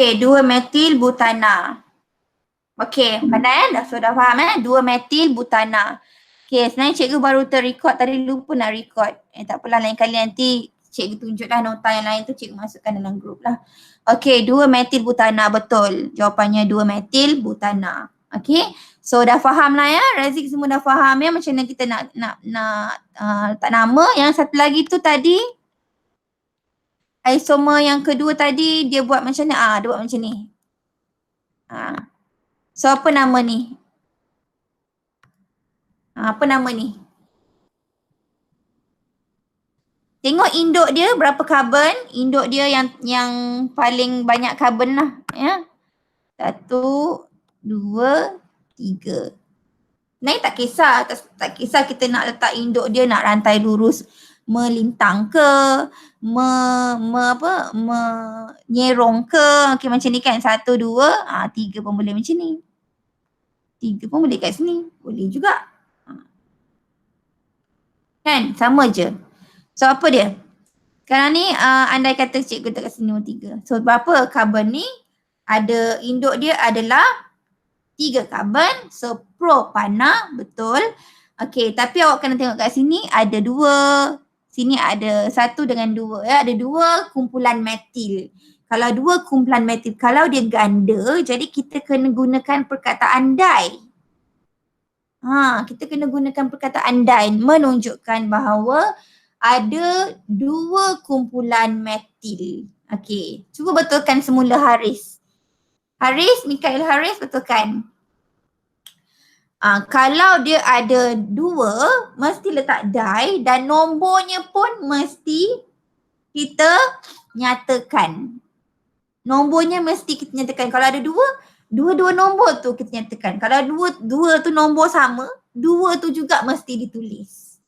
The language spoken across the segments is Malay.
Okay, 2 metil butana. Okay, pandai dah sudah faham 2 metil butana. Okay, sebenarnya cikgu baru terrecord tadi, lupa nak record. Tak apalah, lain kali nanti cikgu tunjuklah nota yang lain tu, cikgu masukkan dalam grup lah. Okay, 2 metil butana, betul. Jawapannya 2 metil butana. Okay, so dah faham lah ya, Razik semua dah faham ya macam mana kita nak letak nama. Yang satu lagi tu tadi, isomer yang kedua tadi dia buat macam ni, dia buat macam ni. So apa nama ni? Apa nama ni? Tengok induk dia berapa karbon, induk dia yang paling banyak karbon lah ya. 1, 2, 3. Sebenarnya tak kisah kita nak letak induk dia nak rantai lurus melintang ke, menyerong ke, okey macam ni kan, 1, 2, 3 pun boleh macam ni. 3 pun boleh kat sini, boleh juga. Kan, sama je. So apa dia? Sekarang ni andai kata cikgu letak kat sini nombor 3. So berapa karbon ni? Ada induk dia adalah 3 karbon. So propana, betul. Okey, tapi awak kena tengok kat sini ada 2. Sini ada 1 dengan 2 ya. Ada 2 kumpulan metil. Kalau 2 kumpulan metil, kalau dia ganda, jadi kita kena gunakan perkataan di. Kita kena gunakan perkataan di menunjukkan bahawa ada 2 kumpulan metil. Okey, cuba betulkan semula Haris. Mikael Haris betulkan. Kalau dia ada 2, mesti letak di dan nombornya pun mesti kita nyatakan. Nombornya mesti kita nyatakan. Kalau ada 2, dua-dua nombor tu kita nyatakan. Kalau dua tu nombor sama, 2 tu juga mesti ditulis.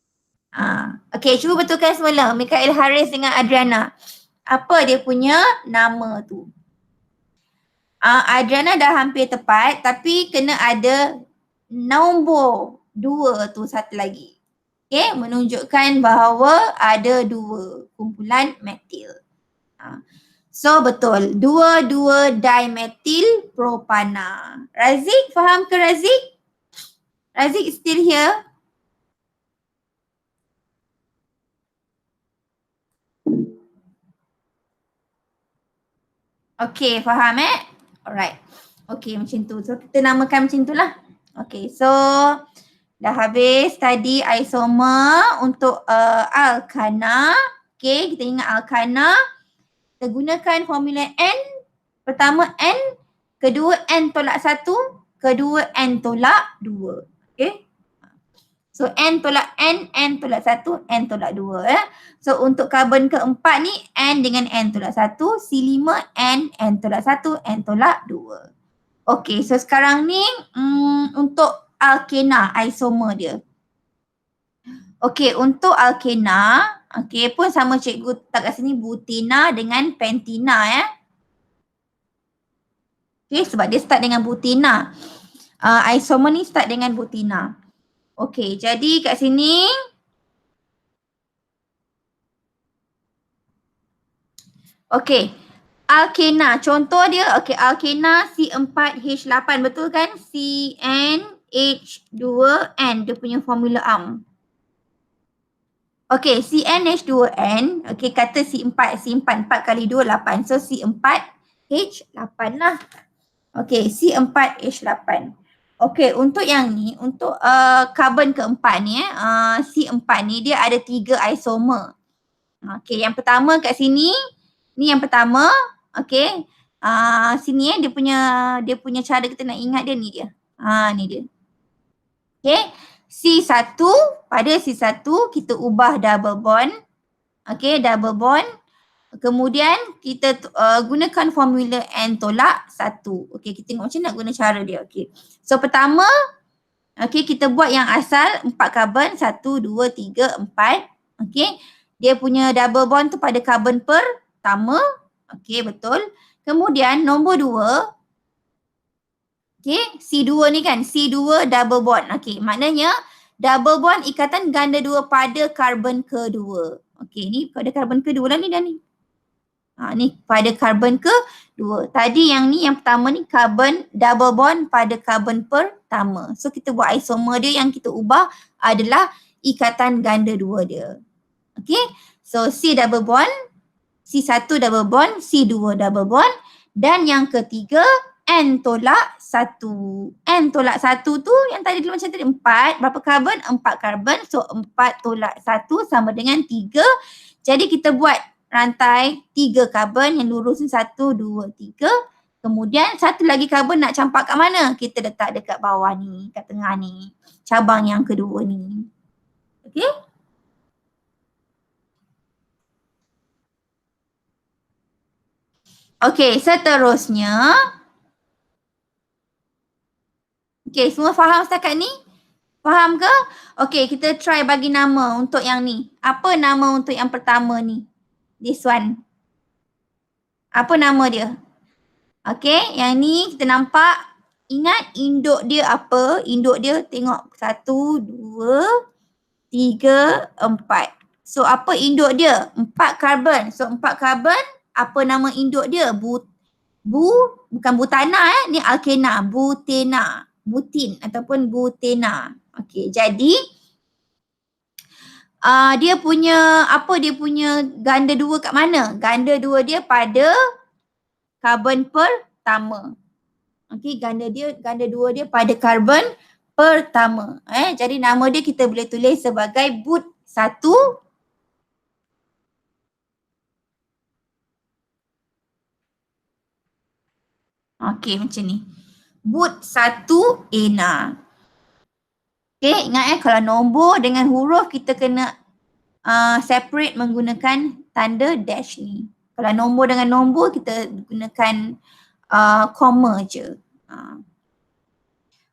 Okey, cuba betulkan semula Mikael Haris dengan Adriana. Apa dia punya nama tu? Adriana dah hampir tepat tapi kena ada nombor 2 tu satu lagi. Okey, menunjukkan bahawa ada 2 kumpulan metil. So betul, 2 dimetil propana. Razik, faham ke Razik? Razik still here? Okay, faham Alright. Okay, macam tu. So kita namakan macam tu lah. Okay, so dah habis tadi isomer untuk alkana. Okay, kita ingat alkana. Kita gunakan formula N. Pertama N, kedua N tolak 1, kedua N tolak 2. Okay. So N tolak N, N tolak 1, N tolak 2 So untuk karbon keempat ni N dengan N tolak 1, C5 N, N tolak 1, N tolak 2. Okay, so sekarang ni untuk alkena isomer dia. Okay, untuk alkena, okay pun sama cikgu tak kat sini butina dengan pentina Okay, sebab dia start dengan butina. Isomer ni start dengan butina. Okay, jadi kat sini okay, alkena, contoh dia, okay, alkena C4H8, betul kan? CnH2n, dia punya formula Okay, CnH2n, okay, kata C4, 4 kali 2, 8. So C4H8 lah. Okay, C4H8. Okay, untuk yang ni, untuk karbon keempat ni C4 ni dia ada 3 isomer. Okay, yang pertama kat sini, ni yang pertama, okay. Sini dia punya cara kita nak ingat dia ni dia. Ni dia. Okay, C1, pada C1 kita ubah double bond. Okay, double bond. Kemudian kita gunakan formula N tolak 1. Okay, kita tengok macam nak guna cara dia. Okay, so pertama, okay, kita buat yang asal 4 karbon, 1, 2, 3, 4. Okay, dia punya double bond tu pada karbon pertama. Okay, betul. Kemudian nombor 2. Okay, C2 ni kan, C2 double bond. Okay, maknanya double bond ikatan ganda 2 pada karbon kedua. Okay, ni pada karbon kedua lah ni dah ni. Ni pada karbon kedua. Tadi yang ni yang pertama ni karbon double bond pada karbon pertama. So kita buat isomer dia yang kita ubah adalah ikatan ganda dua dia. Okay. So C double bond, C1 double bond, C2 double bond dan yang ketiga N tolak 1. N tolak 1 tu yang tadi dulu macam tadi 4. Berapa karbon? 4 karbon. So 4 tolak 1 sama dengan 3. Jadi kita buat rantai 3 karbon yang lurus ni 1, 2, 3. Kemudian satu lagi karbon nak campak kat mana? Kita letak dekat bawah ni, kat tengah ni. Cabang yang kedua ni. Okay? Okay, seterusnya. Okay, semua faham setakat ni? Faham ke? Okay, kita try bagi nama untuk yang ni. Apa nama untuk yang pertama ni? This one. Apa nama dia? Okay, yang ni kita nampak. Ingat induk dia apa? Induk dia tengok 1, 2, 3, 4. So apa induk dia? 4 karbon. So 4 karbon, apa nama induk dia? Bukan butana ni alkena, butena, butin ataupun butena. Okey, jadi dia punya ganda dua kat mana? Ganda dua dia pada karbon pertama. Okey, ganda dua dia pada karbon pertama. Jadi nama dia kita boleh tulis sebagai but 1. Okey, macam ni. But 1 ena. Okey, ingat kalau nombor dengan huruf kita kena separate menggunakan tanda dash ni. Kalau nombor dengan nombor kita gunakan comma je.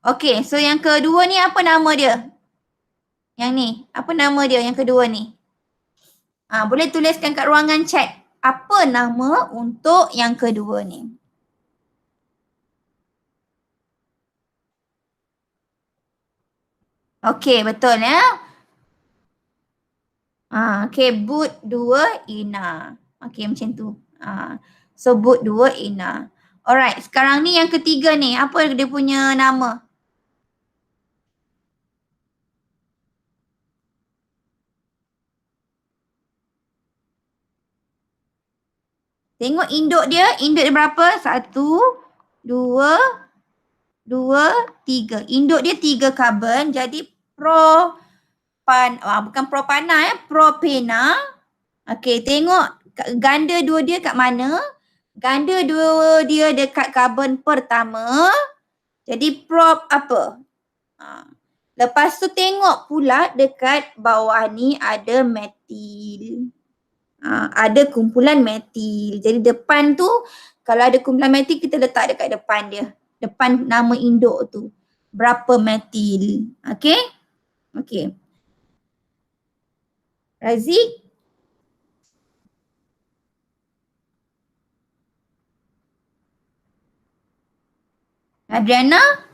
Okey, so yang kedua ni apa nama dia? Yang ni, apa nama dia yang kedua ni? Boleh tuliskan kat ruangan chat. Apa nama untuk yang kedua ni? Okey, betul ya. Okey, but 2 ina. Okey, macam tu. So but 2 ina. Alright, sekarang ni yang ketiga ni, apa dia punya nama? Tengok induk dia berapa? 1, 2, 3. Induk dia 3 karbon, jadi bukan propana propena. Okey, tengok ganda dua dia kat mana? Ganda dua dia dekat karbon pertama. Jadi prop apa? Lepas tu tengok pula dekat bawah ni ada metil. Ada kumpulan metil. Jadi depan tu kalau ada kumpulan metil kita letak dekat depan dia. Depan nama induk tu. Berapa metil. Okay? Okay. Razik? Adriana?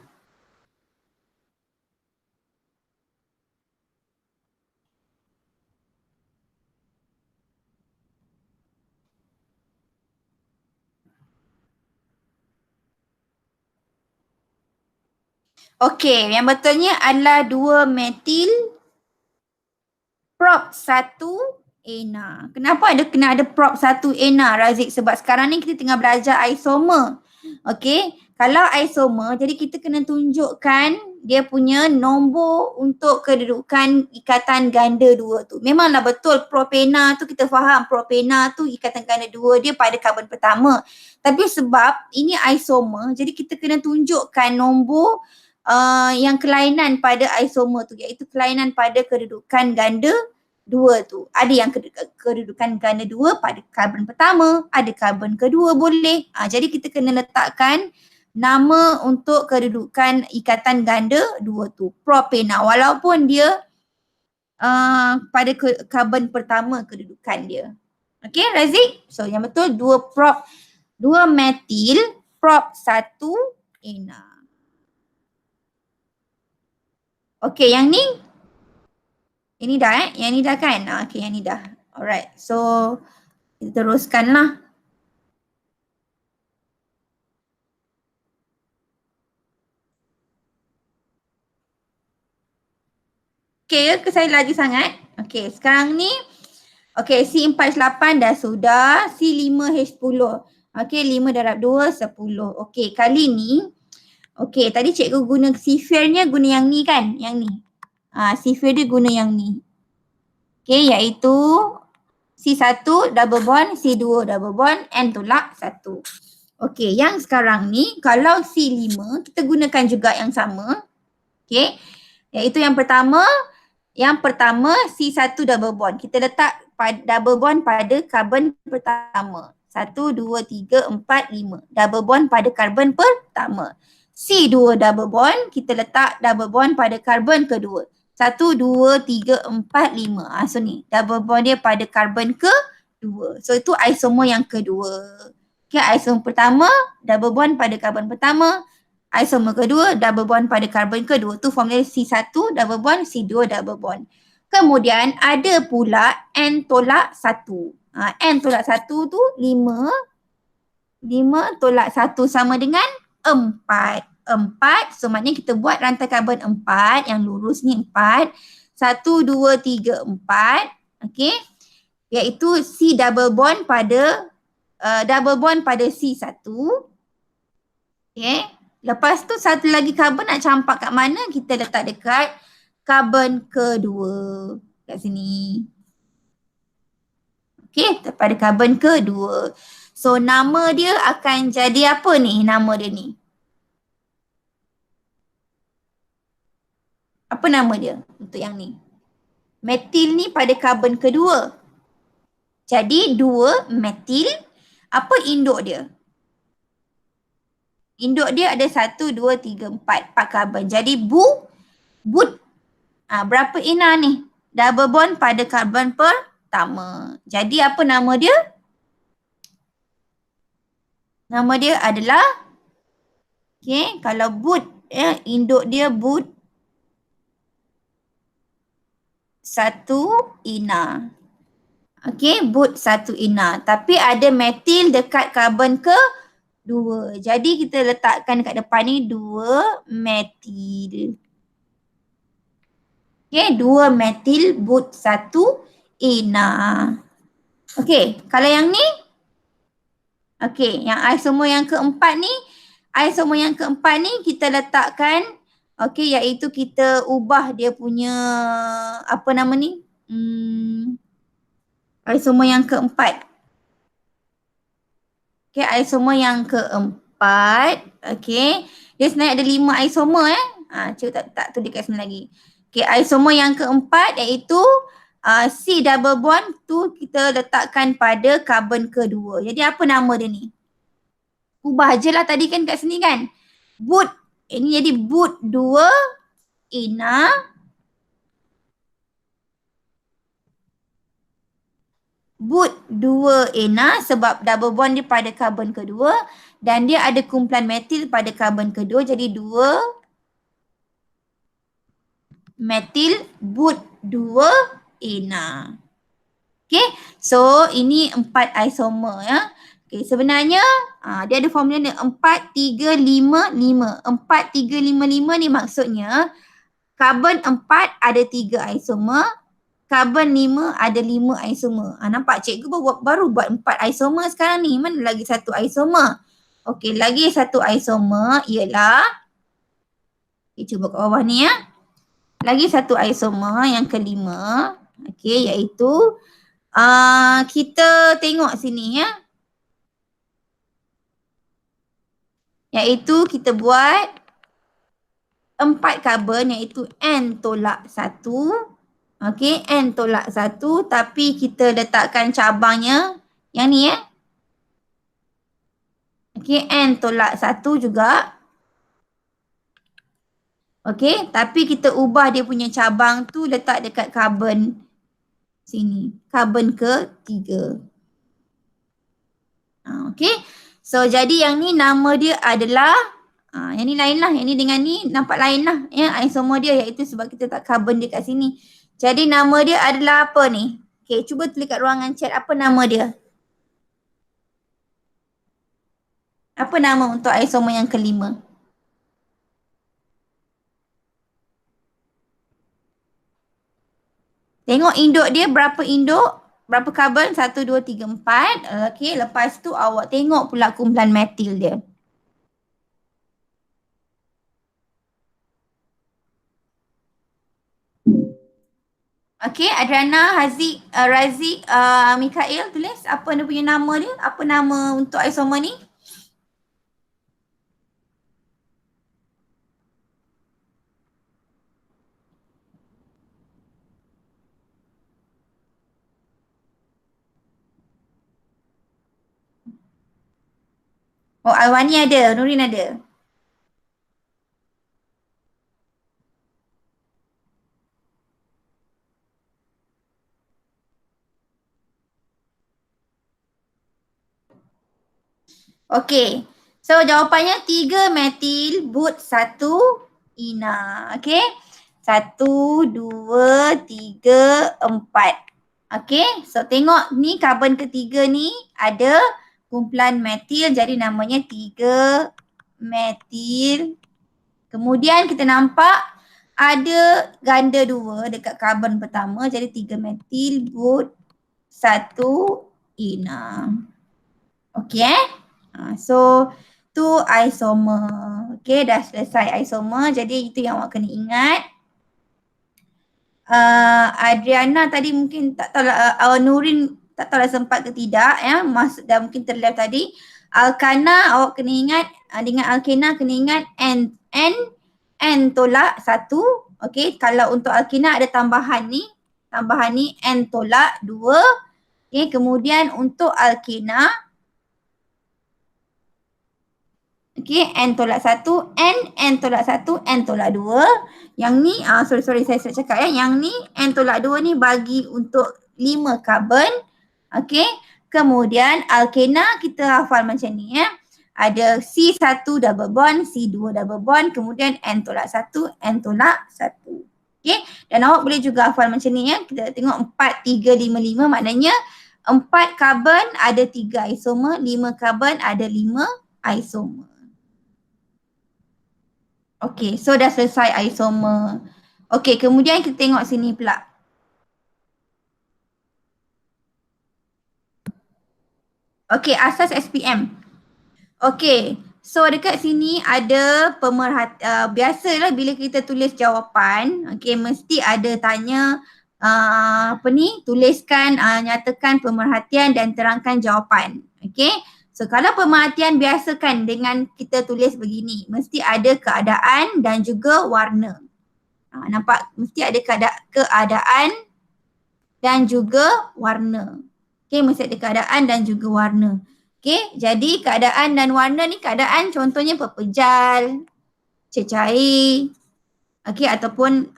Okey, yang betulnya adalah 2 metil prop 1 ena. Kenapa kena ada prop 1 ena, Razik? Sebab sekarang ni kita tengah belajar isomer. Okey, kalau isomer jadi kita kena tunjukkan dia punya nombor untuk kedudukan ikatan ganda dua tu. Memanglah betul propena tu kita faham, propena tu ikatan ganda dua dia pada karbon pertama. Tapi sebab ini isomer jadi kita kena tunjukkan nombor yang kelainan pada isomer tu, iaitu kelainan pada kedudukan ganda dua tu. Ada yang kedudukan ganda dua pada karbon pertama, ada karbon kedua boleh. Jadi kita kena letakkan nama untuk kedudukan ikatan ganda dua tu, propena, walaupun dia pada karbon pertama kedudukan dia. Okay, Razik? So yang betul 2 metil prop 1 ena. Okay, yang ni? Ini dah Yang ni dah kan? Okay, yang ni dah. Alright, so kita teruskan lah. okey ke saya laju sangat? Okey, sekarang ni C4H8 dah sudah, C5H10. Okey, 5 darab 2, 10. Okey, kali ni, okey, tadi cikgu guna sifirnya guna yang ni kan? Yang ni. Sifir dia guna yang ni. Okey, iaitu C1 double bond, C2 double bond, N tolak 1. Okey, yang sekarang ni, kalau C5, kita gunakan juga yang sama. Okey, iaitu yang pertama C1 double bond. Kita letak double bond pada karbon pertama. 1, 2, 3, 4, 5. Double bond pada karbon pertama. C2 double bond, kita letak double bond pada karbon kedua. 1, 2, 3, 4, 5. So ni, double bond dia pada karbon kedua. So itu isomer yang kedua. Okay, isomer pertama, double bond pada karbon pertama. Isomer kedua, double bond pada karbon kedua. Tu formula C1 double bond, C2 double bond. Kemudian ada pula N tolak 1. N tolak 1 tu 5. 5 tolak 1 sama dengan 4. 4, so maknanya kita buat rantai karbon 4, yang lurus ni 4. 1, 2, 3, 4. Okay. Iaitu C double bond pada C1. Okay. Lepas tu satu lagi karbon nak campak kat mana? Kita letak dekat karbon kedua. Kat sini. Okay, pada karbon kedua. So nama dia akan jadi apa ni? Nama dia ni. Apa nama dia untuk yang ni? Metil ni pada karbon kedua. Jadi 2 metil. Apa induk dia? Induk dia ada 1, 2, 3, 4 karbon. Jadi but. Berapa ina ni? Double bond pada karbon pertama. Jadi apa nama dia? Nama dia adalah, okay, kalau but, induk dia but 1 ina. Okay, but 1 ina. Tapi ada metil dekat karbon kedua. Jadi kita letakkan dekat depan ni 2 metil. Okay, 2 metil but 1 ina. Okay, kalau yang ni, okay, yang isomer yang keempat ni, kita letakkan, okay, iaitu kita ubah dia punya, apa nama ni? Isomer yang keempat. Okay, isomer yang keempat, okay. Dia sebenarnya ada 5 isomer Cuba tak tulis kat sini lagi. Okay, isomer yang keempat iaitu C double bond tu kita letakkan pada karbon kedua. Jadi apa nama dia ni? Ubah je lah tadi kan kat sini kan. But, ini jadi but 2 ina. But 2 ina sebab double bond dia pada karbon kedua. Dan dia ada kumpulan metil pada karbon kedua. Jadi 2 metil but 2 ina. Okay, so ini 4 isomer ya. Okay, sebenarnya dia ada formula ni 4, 3, 5, 5. 4, 3, 5, 5 ni maksudnya karbon 4 ada 3 isomer, karbon 5 ada 5 isomer. Nampak cikgu baru buat 4 isomer sekarang ni. Mana lagi satu isomer? Okay, lagi satu isomer ialah, okay, cuba kat bawah ni ya. Lagi satu isomer yang kelima, okay, iaitu kita tengok sini ya. Iaitu kita buat 4 karbon iaitu N tolak 1. Okay, N tolak 1 tapi kita letakkan cabangnya yang ni ya. Okay, N tolak 1 juga. Okay, tapi kita ubah dia punya cabang tu letak dekat karbon sini. Karbon ketiga. Okay, so jadi yang ni nama dia adalah, yang ni lain lah. Yang ni dengan ni nampak lain lah. Ya, isomer dia iaitu sebab kita tak karbon dia kat sini. Jadi nama dia adalah apa ni? Okay, cuba tulis kat ruangan chat apa nama dia. Apa nama untuk isomer yang kelima? Tengok induk dia berapa induk, berapa karbon, 1, 2, 3, 4. Okey, lepas tu awak tengok pula kumpulan metil dia. Okey, Adriana, Haziq, Razik, Mikael, tulis apa dia punya nama dia, apa nama untuk isomer ni? Oh, Alwani ada, Nurin ada. Okey. So jawapannya 3 metil but 1 ina. Okey. 1, 2, 3, 4. Okey. So tengok ni karbon ketiga ni ada kumpulan metil jadi namanya 3 metil. Kemudian kita nampak ada ganda 2 dekat karbon pertama jadi 3 metil but 1 ina. Okey so tu isomer. Okey, dah selesai isomer. Jadi itu yang awak kena ingat. Adriana tadi mungkin tak tahu lah, Nurin tak tahu lah sempat ke tidak ya. Dah mungkin terlewat tadi. Alkana awak kena ingat dengan alkena kena ingat N tolak 1. Okey, kalau untuk alkena ada tambahan ni N tolak 2. Okey, kemudian untuk alkena okey, N tolak 1, N tolak 1, N tolak 2. Yang ni, sorry saya cakap ya. Yang ni, N tolak 2 ni bagi untuk 5 karbon. Okey, kemudian alkena kita hafal macam ni ya. Ada C1 double bond, C2 double bond, kemudian N tolak 1, N tolak 1. Okey, dan awak boleh juga hafal macam ni ya. Kita tengok 4, 3, 5, 5 maknanya 4 karbon ada 3 isomer, 5 karbon ada 5 isomer. Okey, so dah selesai isomer. Okey, kemudian kita tengok sini pula. Okey, asas SPM. Okey, so dekat sini ada biasalah bila kita tulis jawapan, okey, mesti ada tanya tuliskan, nyatakan pemerhatian dan terangkan jawapan. Okey, so kalau pemerhatian biasakan dengan kita tulis begini, mesti ada keadaan dan juga warna. Nampak? Mesti ada keadaan dan juga warna. Okey, mesti ada keadaan dan juga warna. Okey, jadi keadaan dan warna ni keadaan contohnya pepejal, cecair, okey, ataupun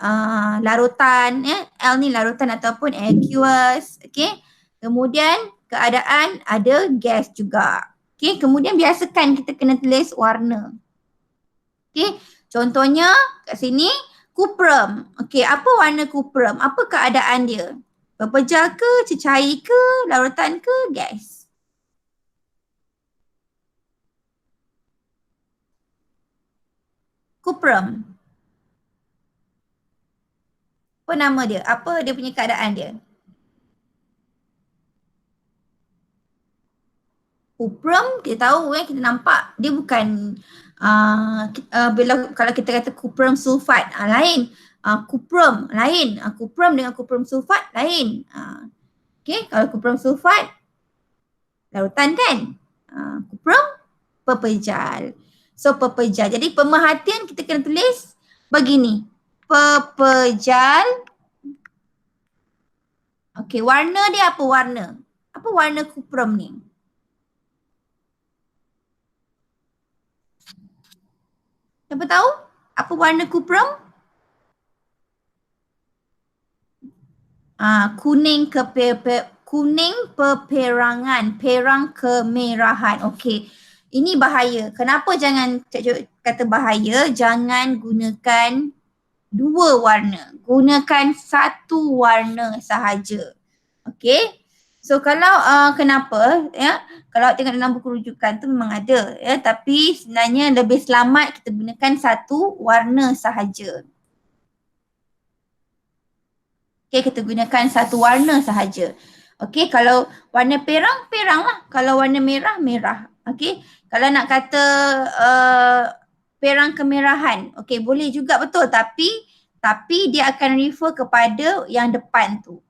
larutan ya. L ni larutan ataupun aqueous. Okey. Kemudian keadaan ada gas juga. Okey, kemudian biasakan kita kena tulis warna. Okey, contohnya kat sini kuprum. Okey, apa warna kuprum? Apa keadaan dia? Pepejal ke, cecair ke, larutan ke, gas? Kuprum. Apa nama dia? Apa dia punya keadaan dia? Kuprum, kita tahu kita nampak dia bukan bila kalau kita kata kuprum sulfat lain, kuprum lain, kuprum dengan kuprum sulfat lain. Okey, kalau kuprum sulfat larutan kan? Kuprum pepejal. So pepejal. Jadi pemerhatian kita kena tulis begini. Pepejal. Okey, warna dia apa warna? Apa warna kuprum ni? Siapa tahu? Apa warna kuprum? Kuning kuning peperangan, perang kemerahan. Okey. Ini bahaya. Kenapa jangan kata bahaya? Jangan gunakan dua warna. Gunakan satu warna sahaja. Okey. So kalau kenapa ya? Kalau tengok dalam buku rujukan tu memang ada ya, tapi sebenarnya lebih selamat kita gunakan satu warna sahaja. Okay, kita gunakan satu warna sahaja. Okay, kalau warna perang, perang lah. Kalau warna merah, merah. Okay, kalau nak kata perang kemerahan, okay, boleh juga betul. Tapi dia akan refer kepada yang depan tu.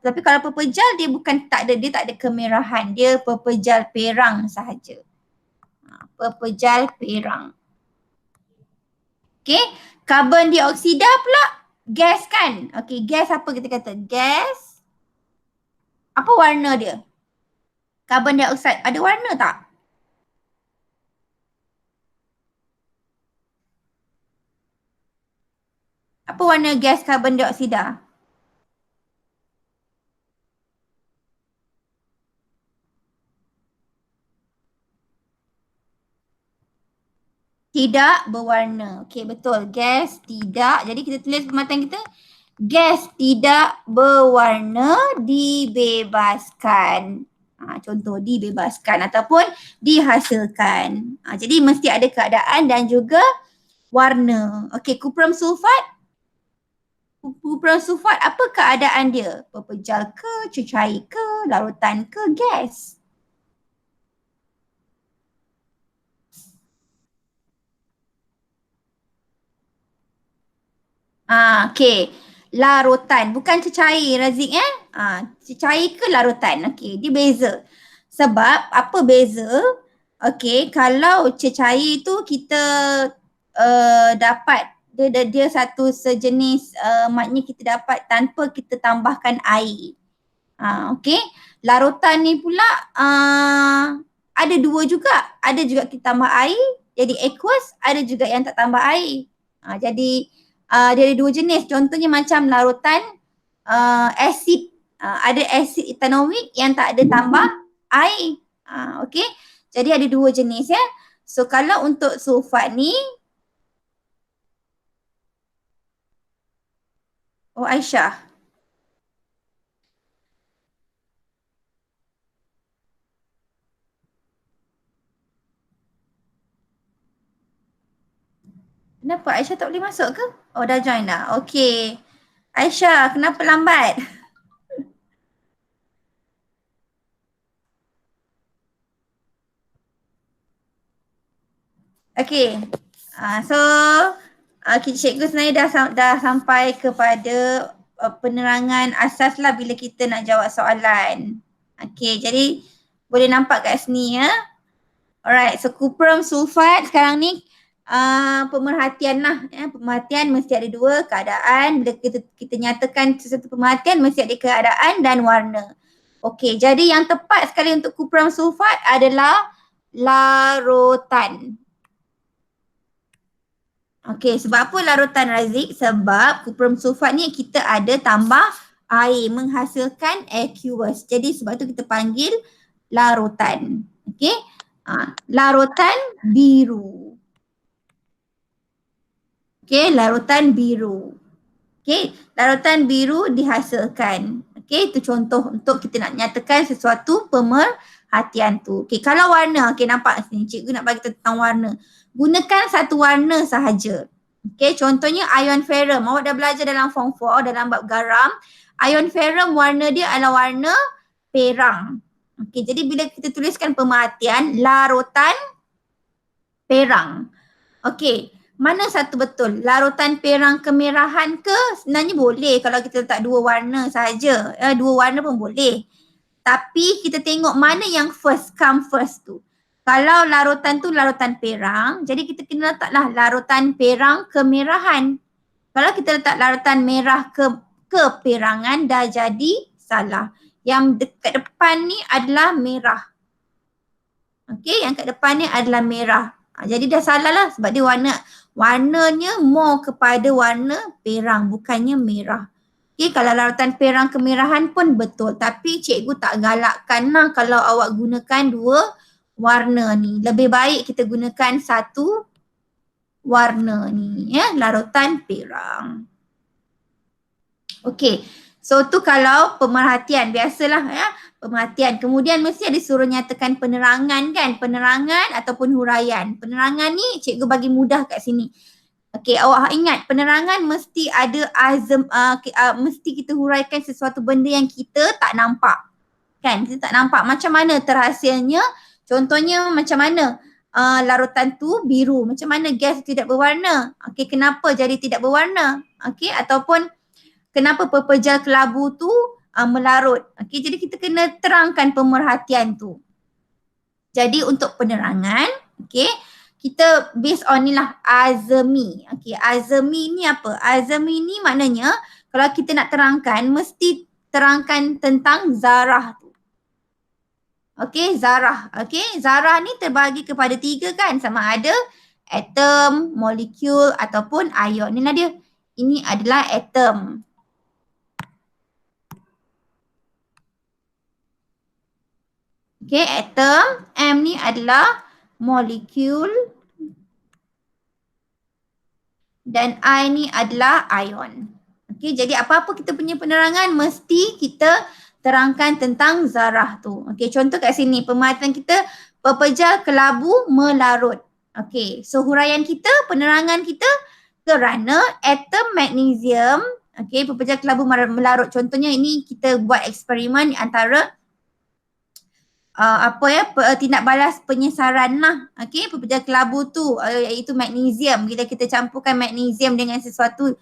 Tapi kalau pepejal dia bukan tak ada kemerahan, dia pepejal perang sahaja. Pepejal perang. Okay, karbon dioksida pula gas kan? Okay, gas apa kita kata? Gas, apa warna dia? Karbon dioksida ada warna tak? Apa warna gas karbon dioksida? Tidak berwarna. Okey, betul. Gas tidak. Jadi kita tulis pematang kita. Gas tidak berwarna dibebaskan. Contoh dibebaskan ataupun dihasilkan. Jadi mesti ada keadaan dan juga warna. Okey, kuprum sulfat. Kuprum sulfat apa keadaan dia? Pepejal ke, cecair ke, larutan ke, gas? Okey. Larutan. Bukan cecair Razik cecair ke larutan? Okey, dia beza. Sebab apa beza? Okey, kalau cecair tu kita dapat dia satu sejenis maknanya kita dapat tanpa kita tambahkan air. Okey. Larutan ni pula ada dua juga. Ada juga kita tambah air jadi aqueous, ada juga yang tak tambah air. Jadi dia ada dua jenis. Contohnya macam larutan asid. Ada asid etanoik yang tak ada tambah air. Okey. Jadi ada dua jenis ya. So kalau untuk sulfat ni, Aisyah. Kenapa Aisyah tak boleh masuk ke? Oh, dah join dah. Okey. Aisyah, kenapa lambat? Okey. So cikgu sebenarnya dah sampai kepada penerangan asas lah bila kita nak jawab soalan. Okey, jadi boleh nampak kat sini ya. Alright, so kuprum sulfat sekarang ni pemerhatian lah ya. Pemerhatian mesti ada dua keadaan. Bila kita nyatakan sesuatu pemerhatian mesti ada keadaan dan warna. Okey, jadi yang tepat sekali untuk kuprum sulfat adalah larutan. Okey, sebab apa larutan Razik? Sebab kuprum sulfat ni kita ada tambah air menghasilkan aqueous. Jadi sebab tu kita panggil larutan. Okey? Larutan biru. Okey, larutan biru. Okey, larutan biru dihasilkan. Okey, itu contoh untuk kita nak nyatakan sesuatu pemerhatian tu. Okey, kalau warna, okey nampak sini cikgu nak bagi tentang warna. Gunakan satu warna sahaja. Okey, contohnya ion ferrum. Awak dah belajar dalam form 4 dalam bab garam. Ion ferrum warna dia adalah warna perang. Okey, jadi bila kita tuliskan pemerhatian larutan perang. Okey, mana satu betul? Larutan perang kemerahan ke? Sebenarnya boleh kalau kita letak dua warna sahaja. Dua warna pun boleh. Tapi kita tengok mana yang first come first tu. Kalau larutan tu larutan perang, jadi kita kena letaklah larutan perang kemerahan. Kalau kita letak larutan merah keperangan dah jadi salah. Yang dekat depan ni adalah merah. Okey, yang kat depan ni adalah merah. Jadi dah salah lah sebab dia warnanya more kepada warna perang bukannya merah. Okay, kalau larutan perang kemerahan pun betul. Tapi cikgu tak galakkan lah kalau awak gunakan dua warna ni. Lebih baik kita gunakan satu warna ni ya, larutan perang. Okey, so tu kalau pemerhatian biasalah ya, pemerhatian. Kemudian mesti ada suruh nyatakan penerangan kan, penerangan ataupun huraian. Penerangan ni cikgu bagi mudah kat sini. Okey, awak ingat penerangan mesti ada mesti kita huraikan sesuatu benda yang kita tak nampak. Kan? Kita tak nampak macam mana terhasilnya. Contohnya macam mana larutan tu biru, macam mana gas tidak berwarna. Okey, kenapa jadi tidak berwarna? Okey, ataupun kenapa pepejal kelabu tu melarut. Okey, jadi kita kena terangkan pemerhatian tu. Jadi untuk penerangan, okey, kita based on ni lah azmi. Okey, azmi ni apa? Azmi ni maknanya kalau kita nak terangkan mesti terangkan tentang zarah tu. Okey, zarah. Okey, zarah ni terbagi kepada 3 kan, sama ada atom, molekul ataupun ion. Inilah dia. Ini adalah atom. Okey, atom. M ni adalah molekul. Dan I ni adalah ion. Okey, jadi apa-apa kita punya penerangan mesti kita terangkan tentang zarah tu. Okey, contoh kat sini pemerhatian kita pepejal kelabu melarut. Okey, so huraian kita, penerangan kita kerana atom magnesium, okey, pepejal kelabu melarut. Contohnya ini kita buat eksperimen antara tindak balas penyesaran lah. Okey, pepejal kelabu tu iaitu magnesium. Bila kita campurkan magnesium dengan sesuatu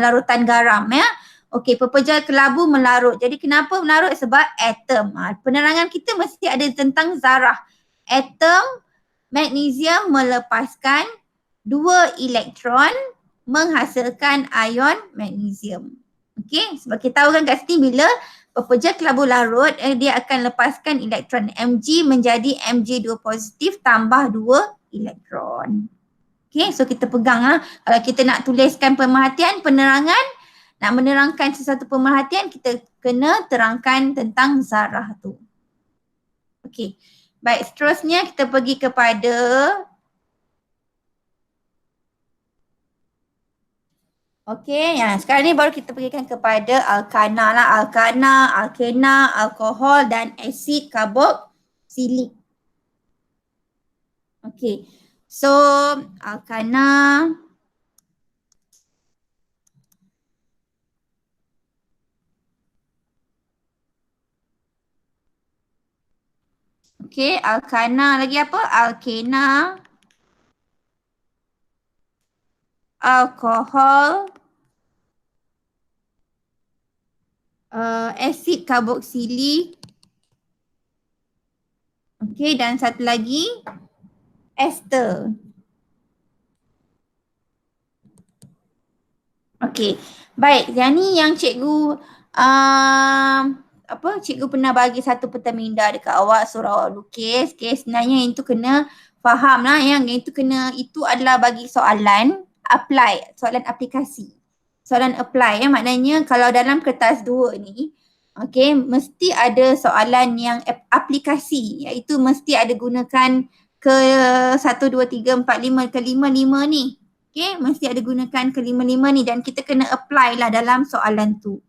larutan garam ya. Okey, pepejal kelabu melarut. Jadi kenapa melarut? Sebab atom. Penerangan kita mesti ada tentang zarah. Atom magnesium melepaskan 2 elektron menghasilkan ion magnesium. Okey, sebab kita tahu kan kat sini bila pepejal kelabu larut, dia akan lepaskan elektron Mg menjadi Mg2 positif tambah 2 elektron. Okay, so kita pegang lah. Kalau kita nak tuliskan pemerhatian, penerangan, nak menerangkan sesuatu pemerhatian, kita kena terangkan tentang zarah tu. Okay, baik, seterusnya kita pergi kepada okey, ya, sekarang ni baru kita pergikan kepada alkana lah. Alkana, alkena, alkohol dan asid karboksilik. Okey, so alkana. Okey, alkana lagi apa? Alkena, alkohol, asid karboksilik. Okey, dan satu lagi ester. Okey, baik. Yang ni yang cikgu cikgu pernah bagi satu peta minda dekat awak, suruh awak lukis. Okay, sebenarnya yang tu kena faham lah, yang itu adalah bagi soalan apply, soalan aplikasi. Soalan apply ya, maknanya kalau dalam kertas 2 ni, okey, mesti ada soalan yang aplikasi, iaitu mesti ada gunakan ke 1, 2, 3, 4, 5 ke 5 ni. Okey, mesti ada gunakan ke 5 ni dan kita kena apply lah dalam soalan tu.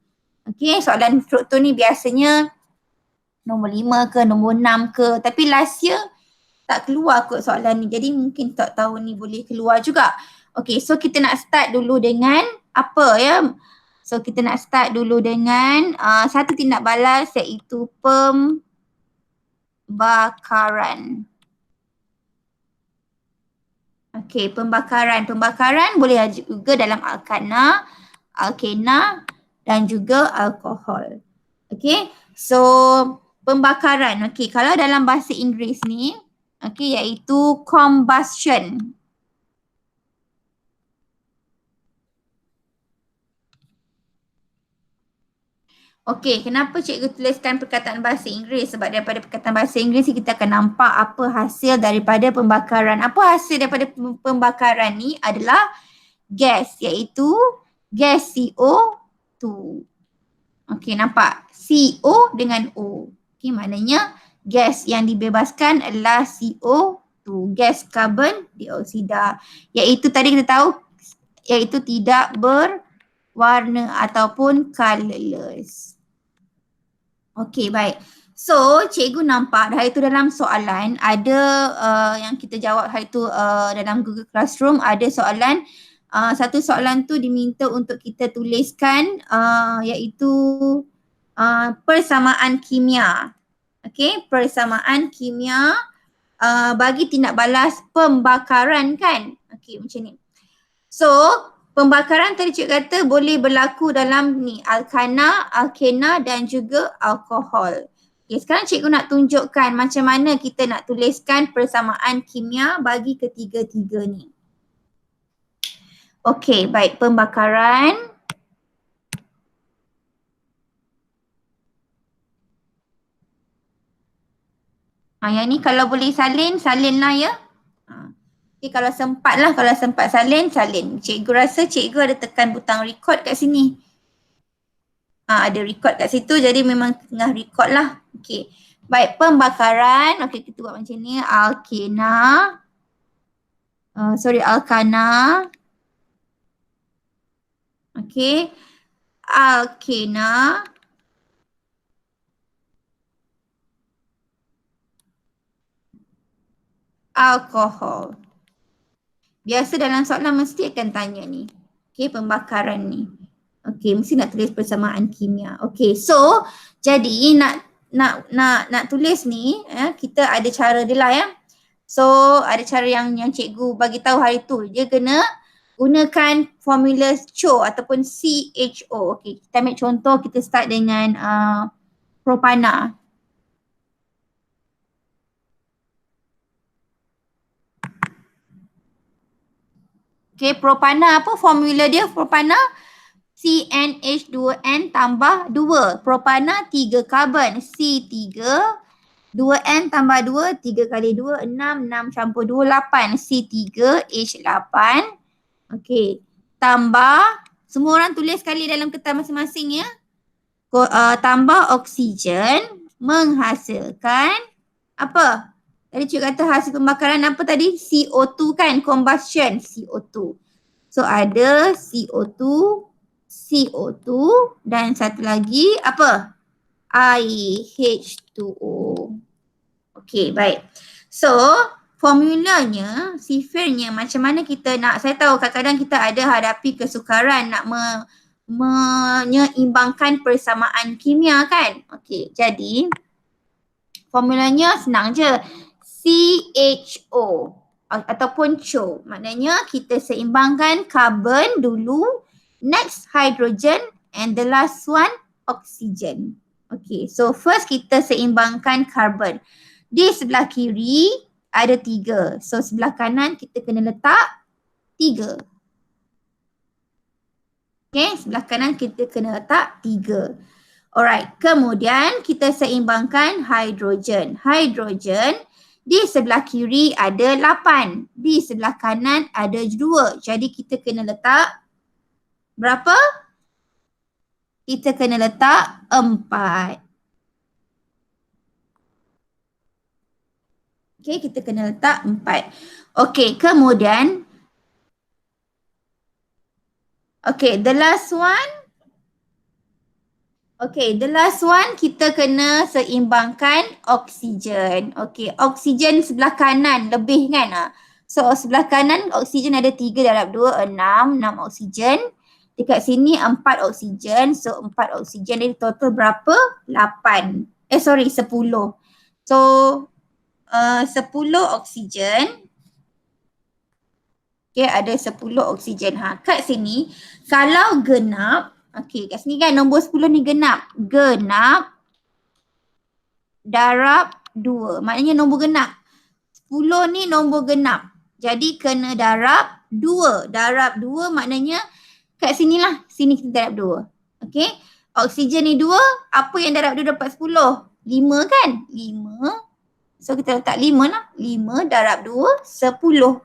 Okey, soalan struktur ni biasanya nombor 5 ke, nombor 6 ke, tapi last year tak keluar kot soalan ni, jadi mungkin tak tahu ni boleh keluar juga. Okey, so kita nak start dulu dengan apa ya? So kita nak start dulu dengan satu tindak balas iaitu pembakaran. Okey, pembakaran. Pembakaran boleh juga dalam alkana, alkena dan juga alkohol. Okey, so pembakaran. Okey, kalau dalam bahasa Inggeris ni, okey, iaitu combustion. Okey, kenapa cikgu tuliskan perkataan bahasa Inggeris? Sebab daripada perkataan bahasa Inggeris kita akan nampak apa hasil daripada pembakaran. Apa hasil daripada pembakaran ni adalah gas, iaitu gas CO2. Okey, nampak? CO dengan O. Okey, maknanya gas yang dibebaskan adalah CO2, gas karbon dioksida. Iaitu tadi kita tahu, iaitu tidak berwarna ataupun colourless. Okey, baik. So, cikgu nampak hari tu dalam soalan ada yang kita jawab hari tu dalam Google Classroom ada soalan satu soalan tu diminta untuk kita tuliskan iaitu persamaan kimia. Okey, persamaan kimia bagi tindak balas pembakaran kan. Okey, macam ni. So, pembakaran tadi cikgu kata boleh berlaku dalam ni alkana, alkena dan juga alkohol. Okay, sekarang cikgu nak tunjukkan macam mana kita nak tuliskan persamaan kimia bagi ketiga-tiga ni. Okey, baik, pembakaran. Yang ni kalau boleh salin, salinlah ya. Okay, kalau sempat salin, salin. Cikgu rasa cikgu ada tekan butang record kat sini. Ada record kat situ, jadi memang tengah record lah. Okay, baik, pembakaran. Okay, kita buat macam ni. Alkena. Alkana. Okay. Alkena. Alkohol. Biasa dalam soalan mesti akan tanya ni. Okay, pembakaran ni. Okay, mesti nak tulis persamaan kimia. Okay, so jadi nak tulis ni, kita ada cara dia lah ya. So ada cara yang cikgu bagi tahu hari tu. Dia kena gunakan formula CHO ataupun CHO. Okay, kita ambil contoh, kita start dengan propana. Okay, propana apa formula dia? Propana CnH2n tambah 2. Propana 3 karbon. C3, 2n tambah 2, 3 kali 2, 6, 6 campur 2, 8. C3H8. Okey. Tambah, semua orang tulis sekali dalam kertas masing-masing ya. Tambah oksigen menghasilkan apa? Tadi cikgu kata hasil pembakaran apa tadi? CO2 kan? Combustion. CO2. So ada CO2, CO2 dan satu lagi apa? Air H2O. Okey, baik. So, formulanya, sifirnya macam mana kita nak, saya tahu kadang-kadang kita ada hadapi kesukaran nak menyeimbangkan persamaan kimia kan? Okey, jadi formulanya senang je. CHO ataupun CHO. Maknanya kita seimbangkan carbon dulu, next hydrogen and the last one oxygen. Okay, so first kita seimbangkan carbon. Di sebelah kiri ada 3. So sebelah kanan kita kena letak 3. Okay, sebelah kanan kita kena letak 3. Alright, kemudian kita seimbangkan hydrogen. Hydrogen di sebelah kiri ada 8. Di sebelah kanan ada 2. Jadi kita kena letak berapa? Kita kena letak 4. Okay, kita kena letak 4. Okay, kemudian the last one. Okay, the last one kita kena seimbangkan oksigen. Okay, oksigen sebelah kanan lebih kan? So sebelah kanan oksigen ada 3 darab 2, 6 oksigen. Dekat sini 4 oksigen. So 4 oksigen jadi total berapa? 8. 10. So 10 oksigen. Okay, ada 10 oksigen. Kat sini kalau genap, okey, kat sini kan nombor 10 ni genap. Genap darab 2. Maknanya nombor genap. 10 ni nombor genap. Jadi kena darab 2. Darab 2 maknanya kat sinilah. Sini kita darab 2. Okey. Oksigen ni 2. Apa yang darab 2 dapat 10? 5 kan? 5. So kita letak 5 lah. 5 darab 2, 10.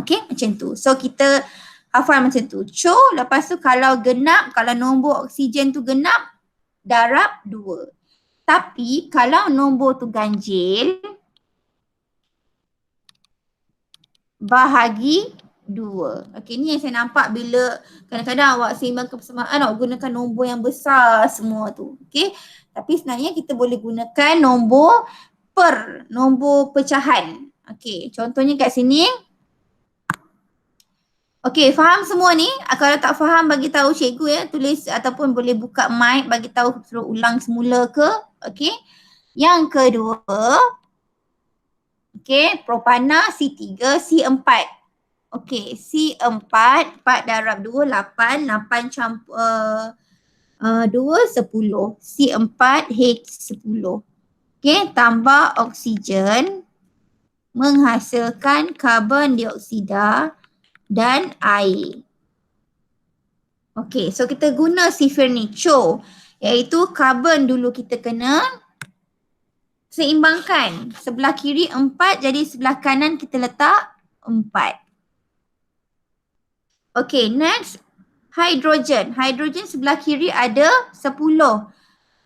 Okey, macam tu. So kita hafal macam tu. CHO, lepas tu kalau genap, kalau nombor oksigen tu genap, darab 2. Tapi kalau nombor tu ganjil, bahagi 2. Okey, ni yang saya nampak bila kadang-kadang awak seimbangkan persamaan, awak gunakan nombor yang besar semua tu. Okey, tapi sebenarnya kita boleh gunakan nombor pecahan. Okey, contohnya kat sini, Okey, faham semua ni? Kalau tak faham bagi tahu cikgu ya, tulis ataupun boleh buka mic bagi tahu suruh ulang semula ke. Okey. Yang kedua, okey, propana C3, C4. Okey, C4, 4 darab 2, 8, 8 campur 2, 10. C4, H10. Okey, tambah oksigen menghasilkan karbon dioksida dan air. Okey, so kita guna sifir ni, CHO, iaitu karbon dulu kita kena seimbangkan. Sebelah kiri 4, jadi sebelah kanan kita letak 4. Okey, next hidrogen. Hidrogen sebelah kiri ada 10.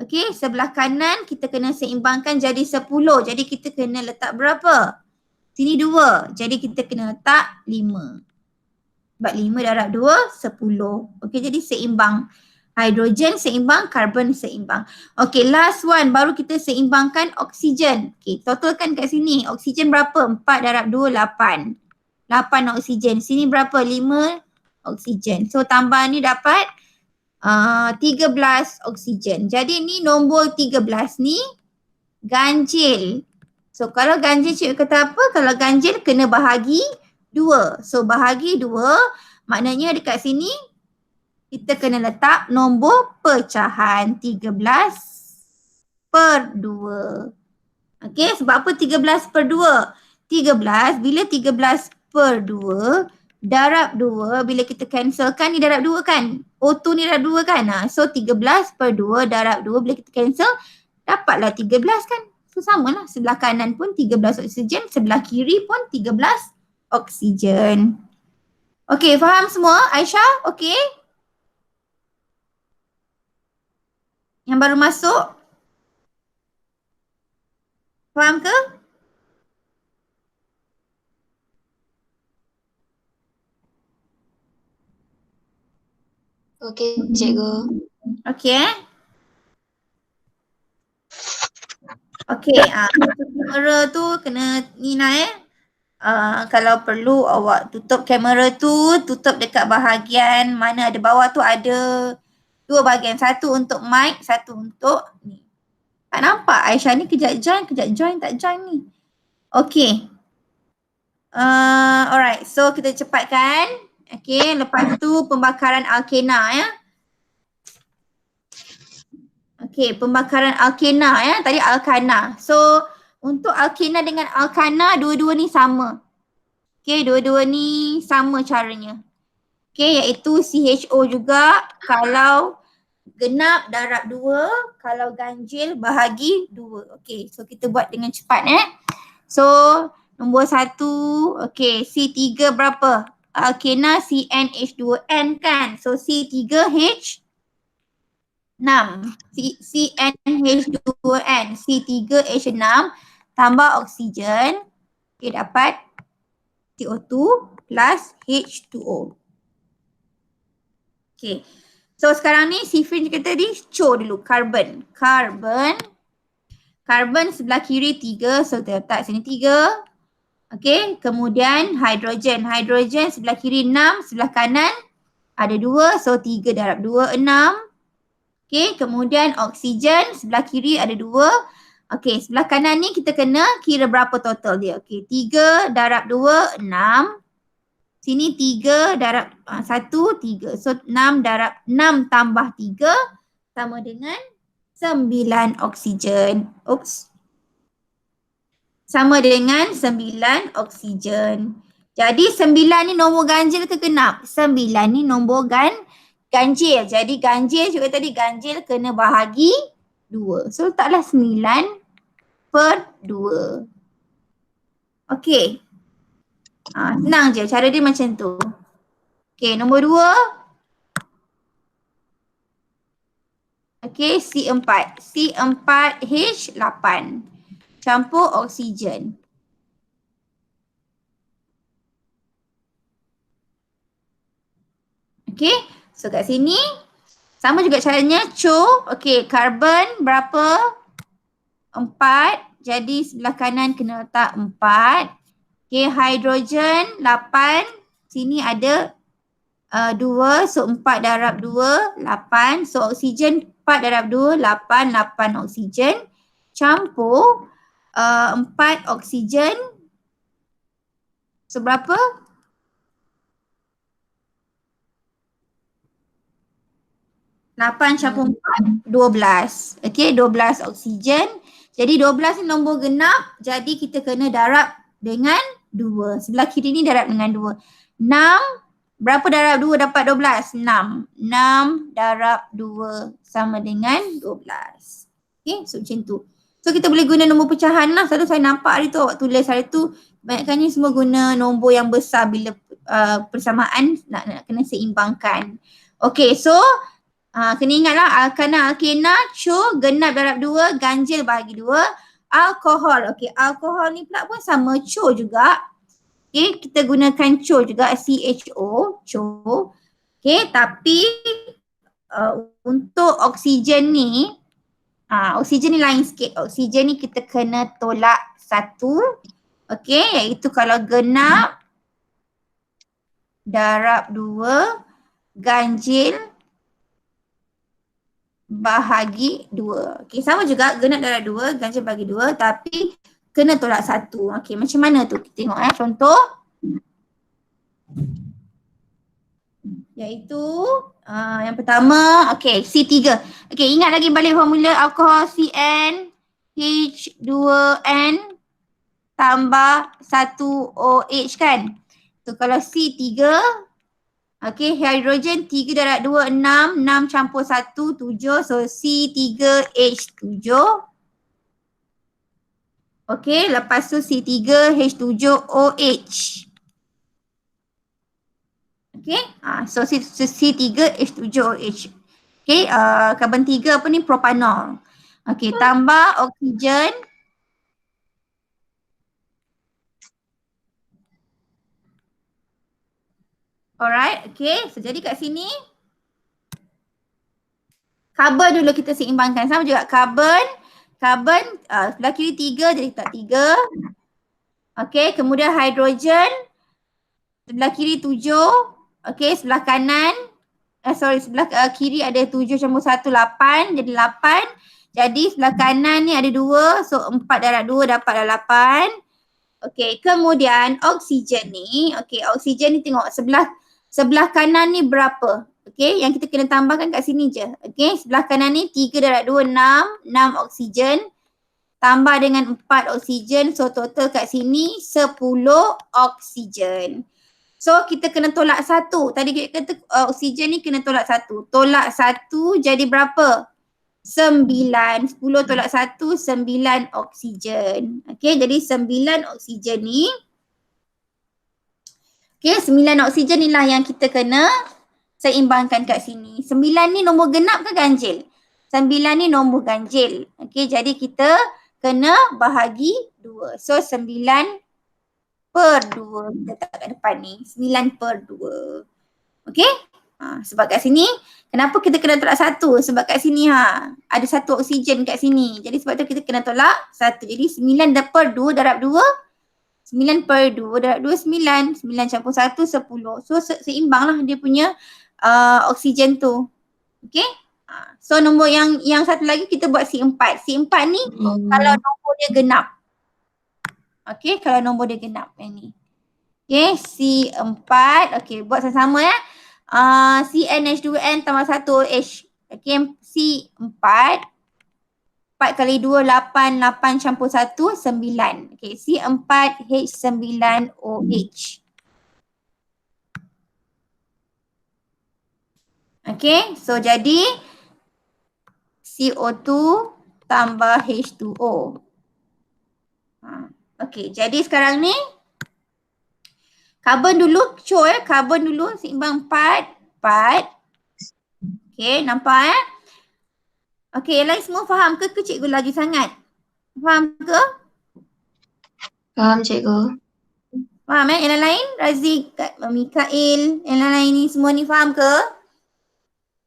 Okey, sebelah kanan kita kena seimbangkan jadi 10. Jadi kita kena letak berapa? Sini 2. Jadi kita kena letak 5. Sebab 5 darab 2, 10. Okey, jadi seimbang. Hidrogen seimbang, karbon seimbang. Okey, last one. Baru kita seimbangkan oksigen. Okey, totalkan kat sini. Oksigen berapa? 4 darab 2, 8. 8 oksigen. Sini berapa? 5 oksigen. So, tambah ni dapat 13 oksigen. Jadi ni nombor 13 ni ganjil. So, kalau ganjil cikgu kata apa? Kalau ganjil kena bahagi 2. So, bahagi 2 maknanya dekat sini kita kena letak nombor pecahan 13 per 2. Okey, sebab apa 13 per 2? 13, bila 13 per 2, darab 2, bila kita cancelkan ni darab 2 kan? O2 ni darab 2 kan? So 13 per 2 darab 2, bila kita cancel, dapatlah 13 kan? So samalah, sebelah kanan pun 13 oksigen, sebelah kiri pun 13 oksigen. Okey, faham semua? Aisyah, okey? Yang baru masuk? Faham ke? Okey, cikgu. Okey Okey, kamera tu kena ni kalau perlu awak tutup kamera tu, tutup dekat bahagian mana ada bawah tu ada 2 bahagian. Satu untuk mic, satu untuk ni. Tak nampak Aisyah ni kejap join, tak join ni. Okey. Alright, so kita cepatkan. Okey, lepas tu pembakaran alkena ya. Okey, pembakaran alkena ya. Tadi alkana. So, untuk alkena dengan alkana, dua-dua ni sama. Okey, dua-dua ni sama caranya. Okey, iaitu CHO juga kalau genap darab 2, kalau ganjil bahagi 2. Okey, so kita buat dengan cepat So, nombor 1, okey, C3 berapa? Alkena CnH2n kan? So, C3H 6. CnH2n, C3H6 tambah oksigen. Okay, dapat CO2 plus H2O. Okay. So sekarang ni sifir kita tadi CHO dulu, carbon. Carbon sebelah kiri 3, so kita letak sini 3. Okay, kemudian hidrogen. Hidrogen sebelah kiri 6, sebelah kanan ada 2, so 3 darab 2, 6. Okay, kemudian oksigen sebelah kiri ada 2. Okay, sebelah kanan ni kita kena kira berapa total dia. Okay, 3 darab 2, 6. Sini 3 darab 1, 3. So 6 darab 6 tambah 3 sama dengan 9 oksigen. Oops. Sama dengan 9 oksigen. Jadi 9 ni nombor ganjil ke genap? 9 ni nombor ganjil. Jadi ganjil juga tadi ganjil kena bahagi 2. So letaklah 9 per 2. Okey. Senang je, cara dia macam tu. Okey, nombor 2. Okey, C4. C4H8. Campur oksigen. Okey, so kat sini sama juga caranya. CHO, okey, karbon berapa? 4. Jadi sebelah kanan kena letak 4. Okey, hidrogen 8. Sini ada 2, so 4 darab 2, 8. So oksigen 4 darab 2, 8, 8 oksigen. Campur 4 oksigen. Seberapa? 8 campur 4, 12. Okay, 12 oksigen. Jadi 12 ni nombor genap. Jadi kita kena darab dengan 2. Sebelah kiri ni darab dengan 2. 6. Berapa darab 2 dapat 12? 6. 6 darab 2 sama dengan 12. Okay, so macam tu. So kita boleh guna nombor pecahan lah. Selalu saya nampak hari tu awak tulis hari tu. Banyakkannya semua guna nombor yang besar bila persamaan nak kena seimbangkan. Okay, so kena ingatlah alkana, alkena, CHO, genap darab 2, ganjil bahagi 2. Alkohol, okay, alkohol ni pula pun sama CHO juga. Okay, kita gunakan CHO juga, CHO, CHO. Okay, tapi untuk oksigen ni, oksigen ni lain sikit. Oksigen ni kita kena tolak 1. Okay, iaitu kalau genap darab 2, ganjil bahagi 2. Okay, sama juga genap darab 2, ganjil bahagi 2 tapi kena tolak 1. Okay, macam mana tu? Kita tengok contoh. Iaitu yang pertama, okay, C3. Okay, ingat lagi balik formula alkohol CN H2N tambah 1OH kan? So kalau C3, okay, hidrogen 3 darab 2, 6. 6 campur 1, 7. So C3H7. Okay, lepas tu C3H7OH. Okay, so C3H7OH. Okay, karbon 3 apa ni? Propanol. Okay, tambah oksigen. Alright, okay, so jadi kat sini karbon dulu kita seimbangkan. Sama juga karbon sebelah kiri 3 jadi tak 3. Okay, kemudian hidrogen sebelah kiri 7. Okay, sebelah kanan sebelah kiri ada 7 campur 1, 8. Jadi 8. Jadi sebelah kanan ni ada 2. So 4 darab 2 dapatlah 8. Okay, kemudian oksigen ni. Okay, oksigen ni tengok sebelah kanan ni berapa? Okay, yang kita kena tambahkan kat sini je. Okay, sebelah kanan ni 3 darab 2, 6. 6 oksigen. Tambah dengan 4 oksigen. So total kat sini 10 oksigen. So kita kena tolak 1. Tadi kita kata oksigen ni kena tolak 1. Tolak 1 jadi berapa? 9. 10 tolak 1, 9 oksigen. Okay, jadi 9 oksigen ni. Okay, 9 oksigen ni lah yang kita kena seimbangkan kat sini. 9 ni nombor genap ke ganjil? 9 ni nombor ganjil. Okay, jadi kita kena bahagi 2. So 9 per 2 kita letak kat depan ni. 9 per 2. Okay? Sebab kat sini, kenapa kita kena tolak 1? Sebab kat sini ada 1 oksigen kat sini. Jadi sebab tu kita kena tolak 1. Jadi 9 per 2 darab 2. 9 per 2 darab 2, 9. 9 campur 1, 10. So seimbang lah dia punya oksigen tu. Okay? So nombor yang satu lagi kita buat C4. C4 ni kalau nombor dia genap. Okay, kalau nombor dia genap yang ni. Okay, C4. Okay, buat sama-sama ya. CnH2n tambah 1OH. Okay, C4. 4 kali 2, 8. 8 campur 1, 9. Okay, C4H9OH. Okay, so jadi CO2 tambah H2O. Okay, jadi sekarang ni karbon dulu, CHO karbon dulu seimbang 4. Okay, nampak Okay, yang lain semua faham ke cikgu lagi sangat? Faham ke? Faham cikgu. Faham Yang lain? Razik, Mikael, yang lain ni semua ni faham ke?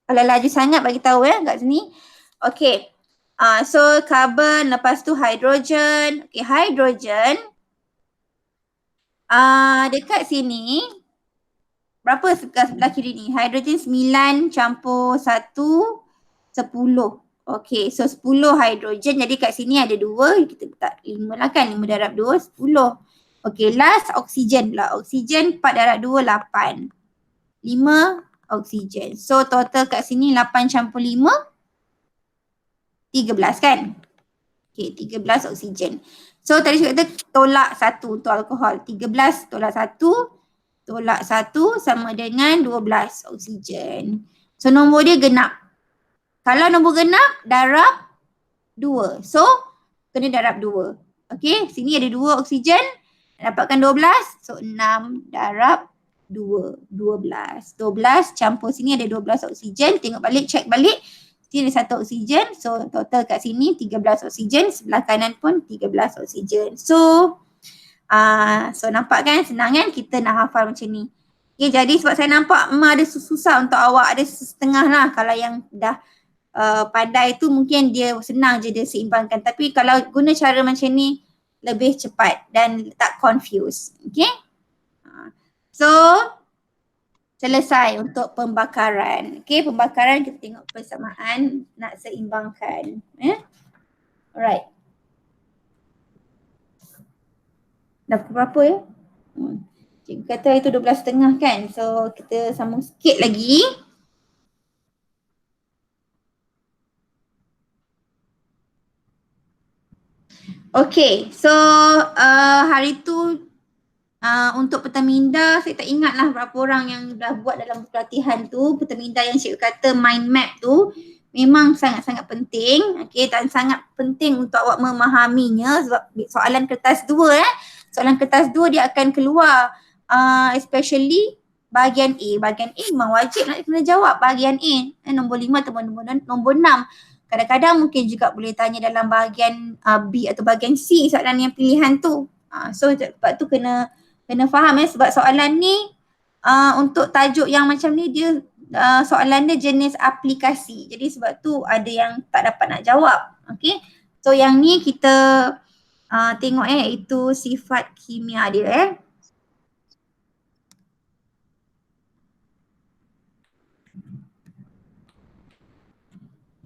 Kalau laju sangat bagi tahu kat sini. Okay. So carbon, lepas tu hidrogen. Okay, hidrogen. Dekat sini. berapa sebelah kiri ni? Hidrogen 9 campur 1, 10. Okay, so 10 hidrogen. Jadi kat sini ada 2, kita letak 5 lah kan. 5 darab 2, 10. Okay, last oksigen pula. Oksigen 4 darab 2, 8. 5 oksigen. So total kat sini 8 campur 5, 13 kan? Okay, 13 oksigen. So tadi saya kata tolak 1 untuk alkohol. 13 tolak 1, tolak 1 sama dengan 12 oksigen. So nombor dia genap. Kalau nombor genap, darab 2. So kena darab 2. Okay, sini ada 2 oksigen. Dapatkan 12. So 6 darab 2. 12. 12 campur sini ada 12 oksigen. Tengok balik, check balik. Sini ada 1 oksigen. So total kat sini 13 oksigen. Sebelah kanan pun 13 oksigen. So nampak kan, senang kan kita nak hafal macam ni. Okay, jadi sebab saya nampak memang ada susah untuk awak, ada setengah lah. Kalau yang dah pandai tu mungkin dia senang je dia seimbangkan. Tapi kalau guna cara macam ni lebih cepat dan tak confuse. Okay. So selesai untuk pembakaran. Okay, pembakaran kita tengok persamaan nak seimbangkan. Alright. Dah pukul berapa ya? Cikgu kata itu 12.30 kan. So kita sambung sikit lagi. Okay, so hari tu untuk Petaminda saya tak ingat lah berapa orang yang dah buat dalam pelatihan tu. Petaminda yang cikgu kata mind map tu memang sangat-sangat penting. Okay, dan sangat penting untuk awak memahaminya sebab soalan kertas 2 soalan kertas 2 dia akan keluar especially bahagian A. Bahagian A memang wajib nak kena jawab bahagian A. Nombor 5 atau nombor 6. Kadang-kadang mungkin juga boleh tanya dalam bahagian B atau bahagian C soalan yang pilihan tu. So sebab tu kena faham sebab soalan ni untuk tajuk yang macam ni dia soalan dia jenis aplikasi. Jadi sebab tu ada yang tak dapat nak jawab. Okay. So yang ni kita tengok itu sifat kimia dia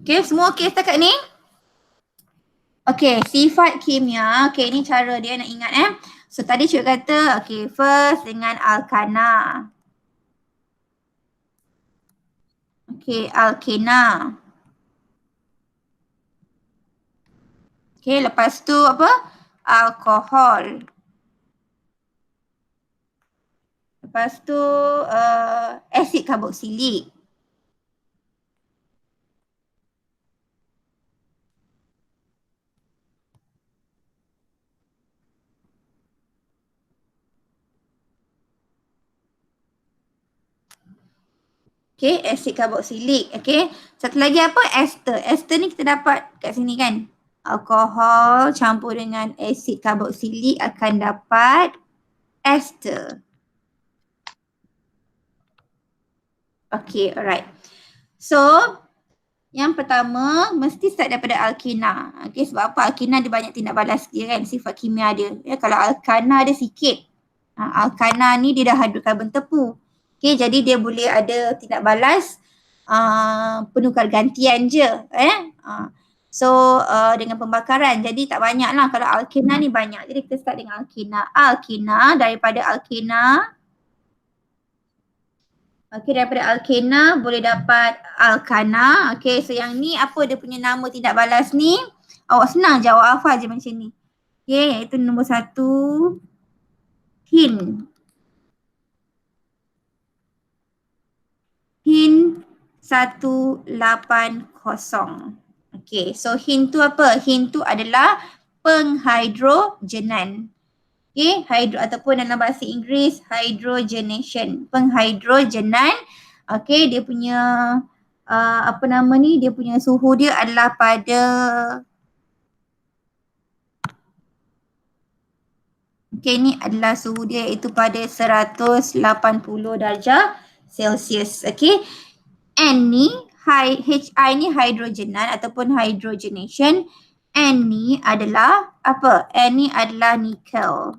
Okay, semua okey setakat ni? Okay, sifat kimia. Okay, ni cara dia nak ingat So tadi cikgu kata, okay, first dengan alkana. Okay, alkena. Okay, lepas tu apa? Alkohol. Lepas tu asid karboksilik. Okay, asid karboksilik. Okay, satu lagi apa? Ester. Ester ni kita dapat kat sini kan. Alkohol campur dengan asid karboksilik akan dapat ester. Okay, alright. So, yang pertama mesti start daripada alkena. Okay, sebab apa? Alkena dia banyak tindak balas dia kan, sifat kimia dia. Kalau alkana dia sikit. Alkana ni dia dah hidrokarbon tepu. Okay, jadi dia boleh ada tindak balas penukar gantian je. So dengan pembakaran jadi tak banyak lah. Kalau alkena ni banyak. Jadi kita start dengan alkena. Alkena, daripada alkena. Okay, daripada alkena boleh dapat alkana. Okay, so yang ni apa dia punya nama tindak balas ni? Awak senang jawab hafal je macam ni. Okay, iaitu nombor 1. Hin. Hin 180. Okay, so hin tu apa? Hin tu adalah penghidrogenan. Okay, hydro ataupun dalam bahasa Inggeris hydrogenation, penghidrogenan. Okay, dia punya apa nama ni? Dia punya suhu dia adalah pada okay, ni adalah suhu dia iaitu pada 180 darjah Celsius. Okay, N ni HI ni hydrogenan ataupun hydrogenation. N ni adalah apa? N ni adalah nikel.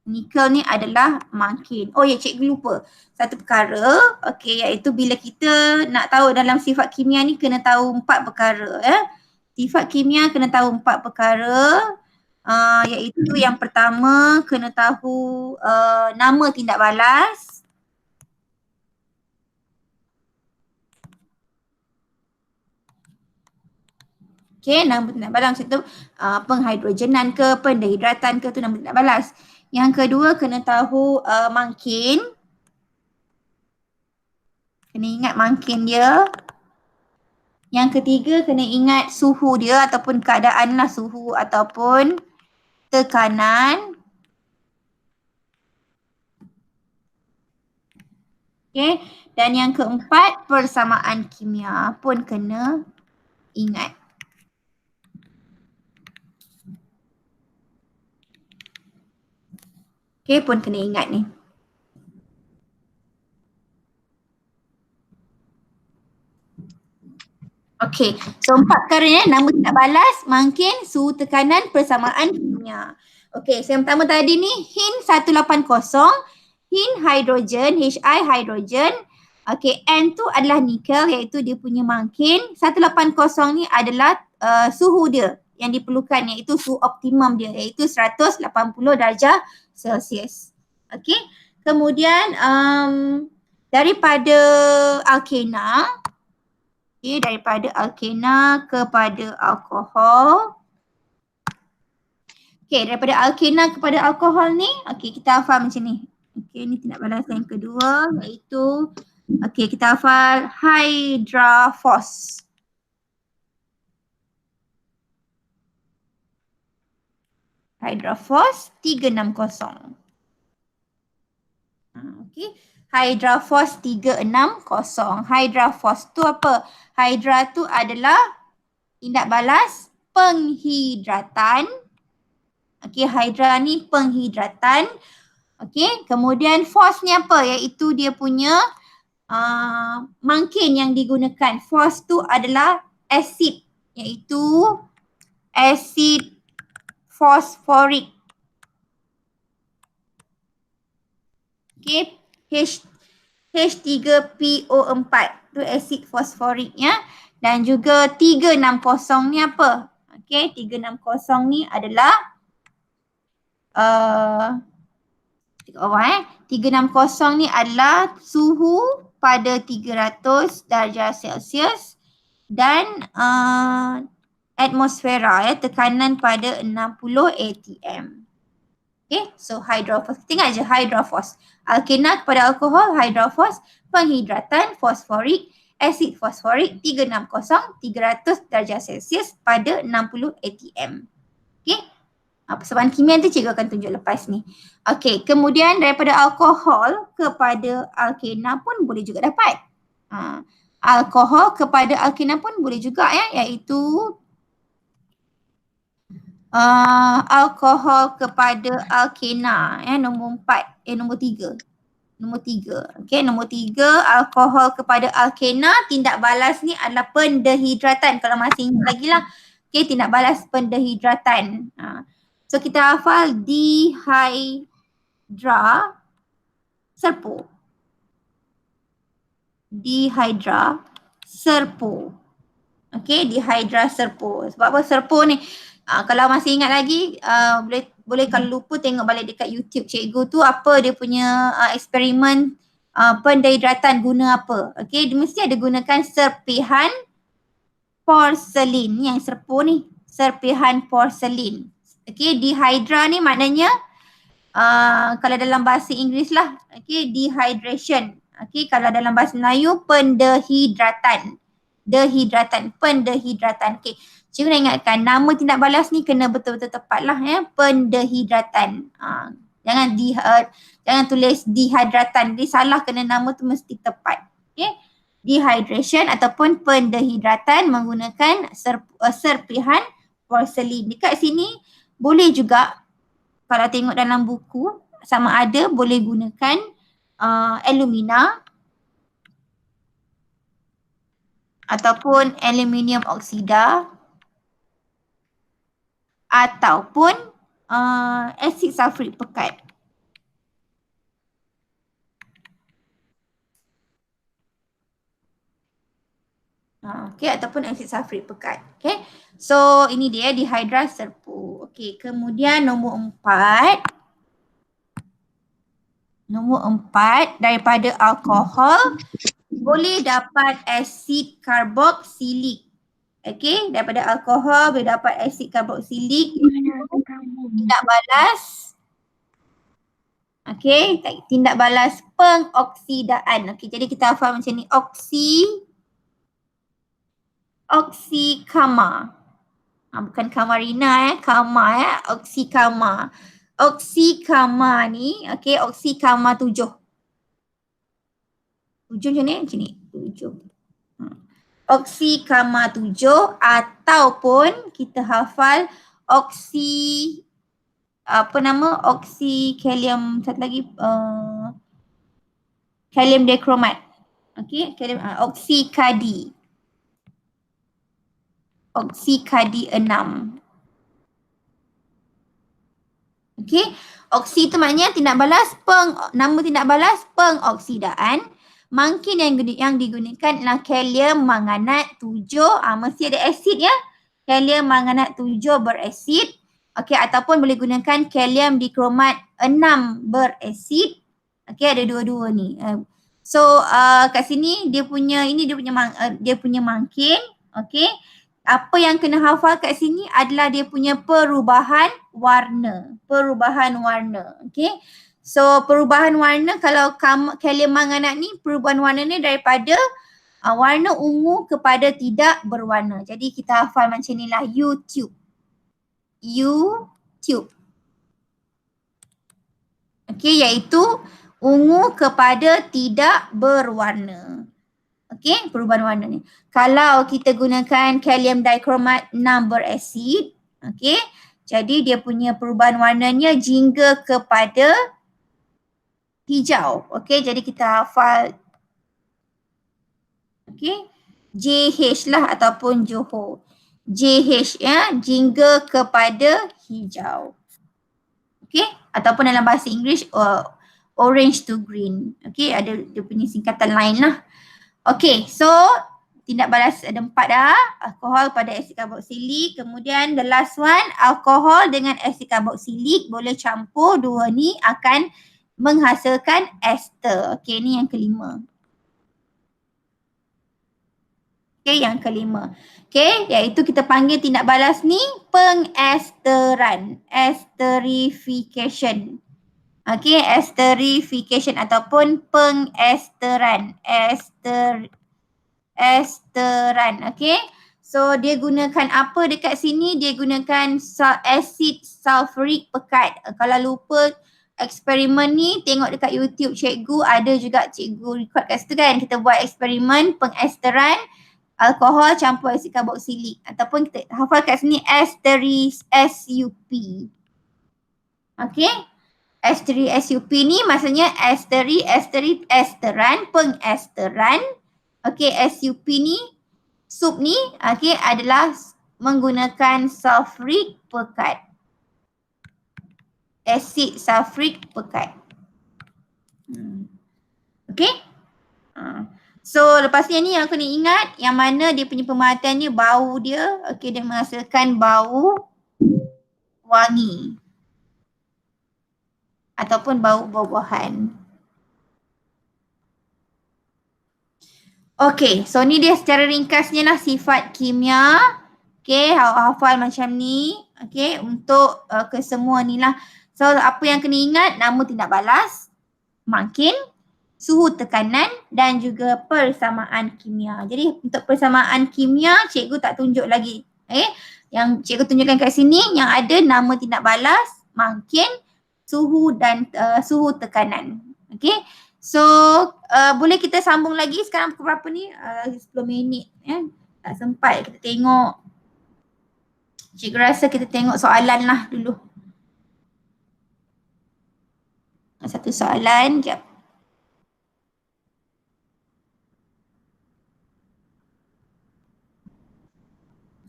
Nikel ni adalah mangkin. Oh ya, cikgu lupa. Satu perkara, okey, iaitu bila kita nak tahu dalam sifat kimia ni kena tahu 4 perkara. Sifat kimia kena tahu 4 perkara. Iaitu yang pertama kena tahu nama tindak balas. Okey, nama tindak balas itu penghidrogenan ke, pendehidratan ke, tu nama tindak balas. Yang kedua kena tahu mangkin. Kena ingat mangkin dia. Yang ketiga kena ingat suhu dia ataupun keadaan lah, suhu ataupun tekanan. Okay. Dan yang keempat persamaan kimia pun kena ingat. Okay, pun kena ingat ni. Okey, so 4 perkara ni, nama tindak balas, mangkin, suhu tekanan, persamaan kimia. Okey, so yang pertama tadi ni HIN 180, HIN hidrogen, HI hidrogen. Okey, N tu adalah nikel iaitu dia punya mangkin. 180 ni adalah suhu dia yang diperlukan iaitu suhu optimum dia iaitu 180 darjah Celsius. Okey, kemudian daripada alkena, okay, daripada alkena kepada alkohol. Okay, daripada alkena kepada alkohol ni, okay, kita hafal macam ni. Okay, ni tindak balas yang kedua iaitu, okay, kita hafal hydraphos. Hydraphos 360. Okay. Hydraphos 360. Hydraphos tu apa? Hydra tu adalah tindak balas penghidratan. Okey, hydra ni penghidratan. Okey, kemudian phos ni apa? Iaitu dia punya mangkin yang digunakan. Phos tu adalah asid, iaitu asid fosforik. Okey, H3PO4 tu asid fosforik ya. Dan juga 360 ni apa? Okey, 360 ni adalah 360 ni adalah suhu pada 300 darjah Celsius dan atmosfera ya, tekanan pada 60 atm. Okay, so hydraphos. Kita ingat je hydraphos. Alkena kepada alkohol, hydraphos, penghidratan, fosforik, asid fosforik 360, 300 darjah Celsius pada 60 atm. Okay, persamaan kimia tu cikgu akan tunjuk lepas ni. Okay, kemudian daripada alkohol kepada alkena pun boleh juga dapat. Alkohol kepada alkena pun boleh juga ya, iaitu alkohol kepada alkena ya, nombor 3. Nombor 3. Okey, nombor 3 alkohol kepada alkena, tindak balas ni adalah pendehidratan. Kalau masih ingat lagi lah. Okey, tindak balas pendehidratan. So kita hafal dihydra serpo. Dihydra serpo. Okey, dihydra serpo. Sebab apa serpo ni? Kalau masih ingat lagi, boleh kalau lupa tengok balik dekat YouTube cikgu tu apa dia punya eksperimen pendehidratan guna apa. Okey, dia mesti ada gunakan serpihan porselin. Yang serpo ni, serpihan porselin. Okey, dihydra ni maknanya kalau dalam bahasa Inggeris lah, okey, dehydration. Okey, kalau dalam bahasa Melayu pendehidratan. Dehidratan, pendehidratan. Okey, cikgu nak ingatkan nama tindak balas ni kena betul-betul tepat lah ya, pendehidratan. Jangan tulis dehidratan, dia salah, kena nama tu mesti tepat. Okey, dehydration ataupun pendehidratan menggunakan serpihan porselin. Dekat sini boleh juga kalau tengok dalam buku sama ada boleh gunakan alumina ataupun aluminium oksida ataupun asid sulfurik pekat. Okay, ataupun asid sulfurik pekat. Okay, so ini dia dihidra serpu. Okay, kemudian nombor 4. Nombor 4, daripada alkohol boleh dapat asid karboksilik. Okay, daripada alkohol boleh dapat asid karboksilik tidak balas. Okay, tindak balas pengoksidaan. Okay, jadi kita hafal macam ni. Oksikama. Bukan kamarina kama oksikama. Oksikama ni, okay, oksikama 7. 7 macam ni, 7. Oksikama 7 ataupun kita hafal kalium satu lagi kalium dikromat. Okey, kalium oksikadi. Oksikadi 6. Okey, oksi tu maknanya tindak balas nama tindak balas pengoksidaan. Mungkin yang digunakan adalah kalium manganat 7. Mesti ada asid ya. Kalium manganat 7 berasid. Okey, ataupun boleh gunakan kalium dikromat 6 berasid. Okey, ada dua-dua ni. So kat sini dia punya mangkin. Okey. Apa yang kena hafal kat sini adalah dia punya perubahan warna. Perubahan warna. Okay. So perubahan warna kalau kalium manganat ni perubahan warna ni daripada warna ungu kepada tidak berwarna. Jadi kita hafal macam ni lah. YouTube. Okay, iaitu ungu kepada tidak berwarna. Okey, perubahan warna ni. Kalau kita gunakan kalium dikromat 6 berasid, okey, jadi dia punya perubahan warnanya jingga kepada hijau. Okey, jadi kita hafal okey, JH lah ataupun Johor. JH ya, jingga kepada hijau. Okey, ataupun dalam bahasa Inggeris orange to green. Okey, ada dia punya singkatan lain lah. Okay, so tindak balas ada 4 dah. Alkohol pada asid karboksilik. Kemudian the last one, alkohol dengan asid karboksilik boleh campur. Dua ni akan menghasilkan ester. Okay, ni yang kelima. Okay, yang kelima. Okay, iaitu kita panggil tindak balas ni pengesteran. Esterification. Okay, esterification ataupun pengesteran. Esteran, okay. So dia gunakan apa dekat sini? Dia gunakan asid sulfurik pekat. Kalau lupa eksperimen ni tengok dekat YouTube cikgu, ada juga cikgu record kat situ kan. Kita buat eksperimen pengesteran alkohol campur asid karboksilik ataupun kita hafal kat sini SUP. Okay. SUP ni maksudnya esteran, pengesteran. Okey, SUP ni, sup ni, okey, adalah menggunakan sulfurik pekat. Asid sulfurik pekat. Okey. So lepas ni yang kena ingat, yang mana dia punya pemerhatiannya bau dia, okey, dia menghasilkan bau wangi. Ataupun bau buah-buahan. Okay, so ni dia secara ringkasnya lah sifat kimia. Okay, hafal macam ni. Okay, untuk kesemua ni lah. So apa yang kena ingat, nama tindak balas, mangkin, suhu tekanan dan juga persamaan kimia. Jadi untuk persamaan kimia, cikgu tak tunjuk lagi. Yang cikgu tunjukkan kat sini, yang ada nama tindak balas, mangkin, suhu dan suhu tekanan. Okay. So boleh kita sambung lagi sekarang pukul berapa ni? 10 minit ya. Tak sempat kita tengok. Cikgu rasa kita tengok soalan lah dulu. Satu soalan, jap.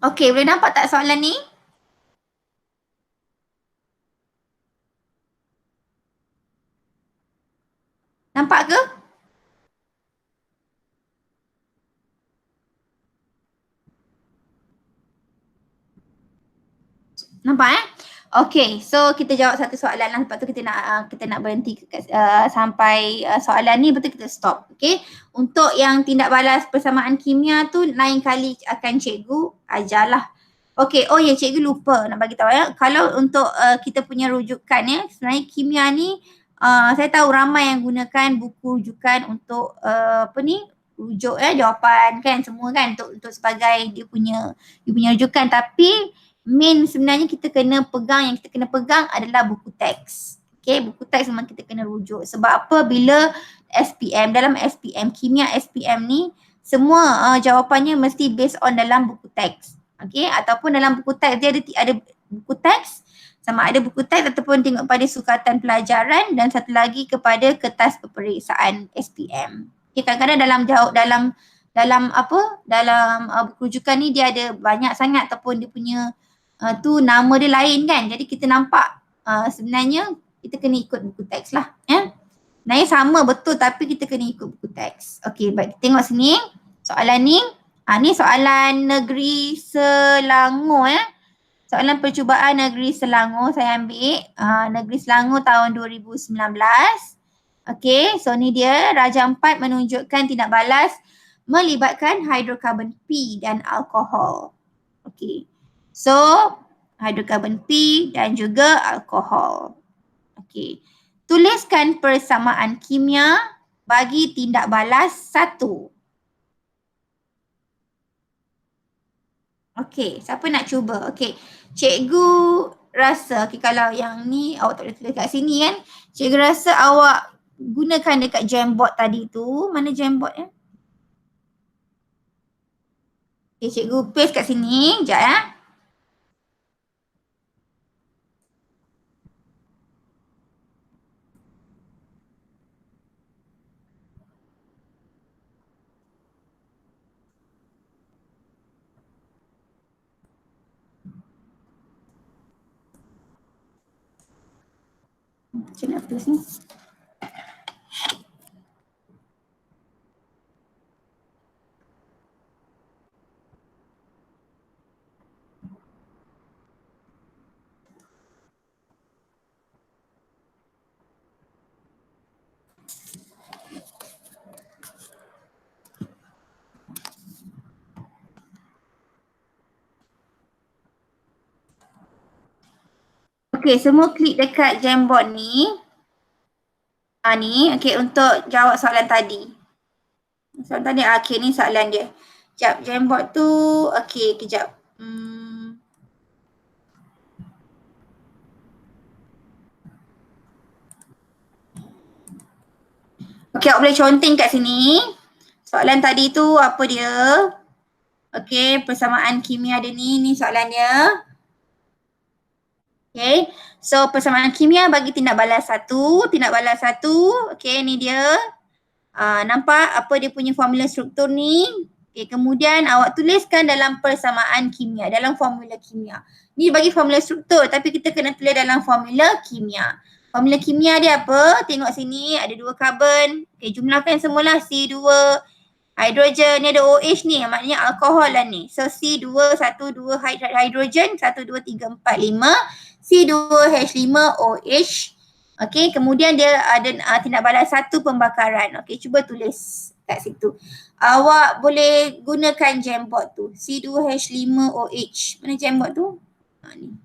Okey, boleh nampak tak soalan ni? Nampak ke? nampak Okay, so kita jawab satu soalan lah, lepas tu kita nak berhenti sampai soalan ni betul kita stop. Okay, untuk yang tindak balas persamaan kimia tu lain kali akan cikgu ajarlah. Okay, oh ya cikgu lupa nak bagi tahu ya. Kalau untuk kita punya rujukan ya, sebenarnya kimia ni saya tahu ramai yang gunakan buku rujukan untuk rujuk jawapan kan semua kan untuk sebagai dia punya rujukan, tapi main sebenarnya yang kita kena pegang adalah buku teks. Okay, buku teks memang kita kena rujuk. Sebab apa? Bila dalam SPM, kimia SPM ni semua jawapannya mesti based on dalam buku teks. Okay, ataupun dalam buku teks dia ada buku teks, sama ada buku teks ataupun tengok pada sukatan pelajaran, dan satu lagi kepada kertas peperiksaan SPM. Okay, kadang-kadang dalam buku rujukan ni dia ada banyak sangat ataupun dia punya tu nama dia lain kan. Jadi kita nampak sebenarnya kita kena ikut buku teks lah. Sebenarnya sama betul tapi kita kena ikut buku teks. Okey, baik, tengok sini soalan ni. Ni soalan negeri Selangor Soalan percubaan negeri Selangor saya ambil. Negeri Selangor tahun 2019. Okey, so ni dia Raja 4 menunjukkan tindak balas melibatkan hidrokarbon P dan alkohol. Okey. So, hidrokarbon P dan juga alkohol. Okey. Tuliskan persamaan kimia bagi tindak balas 1. Okey, siapa nak cuba? Okey. Cikgu rasa kalau yang ni awak tak boleh tulis kat sini kan. Cikgu rasa awak gunakan dekat Jamboard tadi tu. Mana Jamboard ya? Okey, cikgu paste kat sini. Sekejap ya. Macam nak tulis ni? Okey, semua klik dekat Jamboard ni. Ni, okey, untuk jawab soalan tadi. Soalan tadi, okey, ni soalan dia. Sekejap, Jamboard tu, okey, kejap. Okey, awak boleh conteng kat sini. Soalan tadi tu apa dia? Okey, persamaan kimia dia ni soalan dia. Okay, so persamaan kimia bagi tindak balas 1. Tindak balas 1, okay, ni dia. Nampak apa dia punya formula struktur ni. Okay, kemudian awak tuliskan dalam persamaan kimia, dalam formula kimia. Ni bagi formula struktur tapi kita kena tulis dalam formula kimia. Formula kimia dia apa? Tengok sini ada 2 karbon. Okay, jumlahkan semualah C2 hidrogen, ni ada OH ni, maknanya alkohol lah ni. So C2, 1, 2 hidrogen, 1, 2, 3, 4, 5. C2H5OH. Okey, kemudian dia ada tindak balas 1 pembakaran. Okey, cuba tulis kat situ. Awak boleh gunakan Jamboard tu. C2H5OH. Mana Jamboard tu? Ni.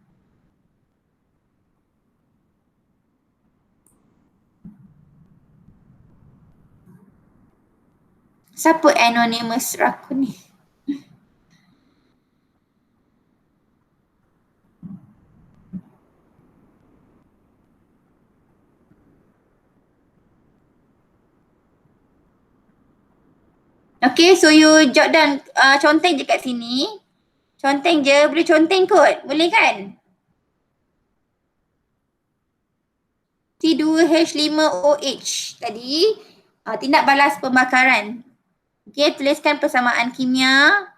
Siapa anonymous rakun ni? Okay, so you jot down, conteng je kat sini. Conteng je, boleh conteng kot? Boleh kan? C2H5OH tadi, tindak balas pembakaran. Okay, tuliskan persamaan kimia.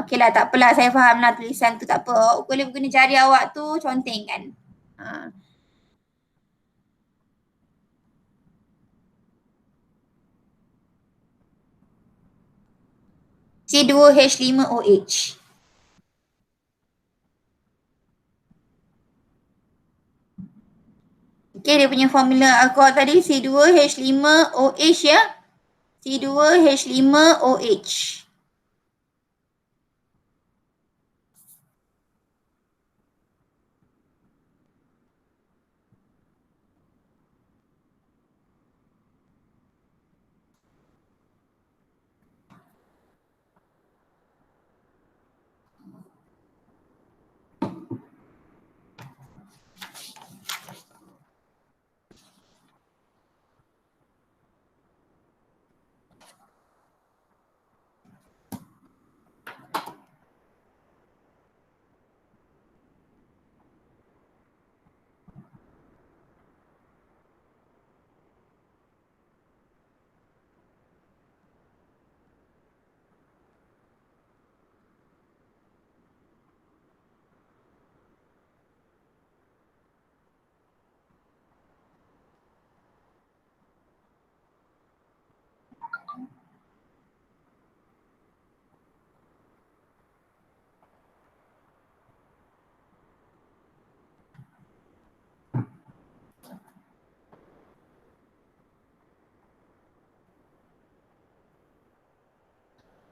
Okay lah, tak apalah, saya faham lah tulisan tu tak apa. Boleh guna jari awak tu, conteng kan. C2H5OH. Okay, dia punya formula alkohol tadi C2H5OH ya. C2H5OH.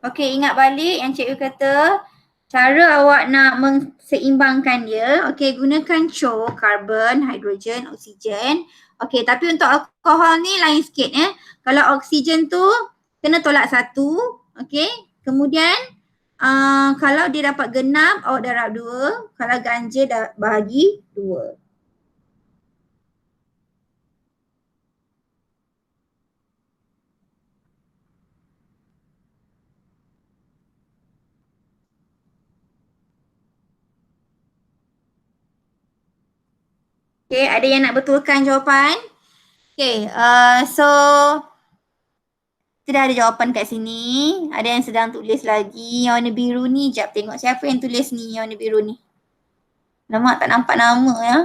Okey, ingat balik yang cikgu kata cara awak nak seimbangkan dia. Okey, gunakan CHO, karbon, hidrogen, oksigen. Okey, tapi untuk alkohol ni lain sikit ya. Kalau oksigen tu kena tolak satu. Okey, kemudian kalau dia dapat genap, awak darab 2. Kalau ganja bahagi 2. Okey, ada yang nak betulkan jawapan? Okey, so kita dah ada jawapan kat sini. Ada yang sedang tulis lagi. Yang warna biru ni, jap tengok siapa yang tulis ni, yang warna biru ni. Lama tak nampak nama ya.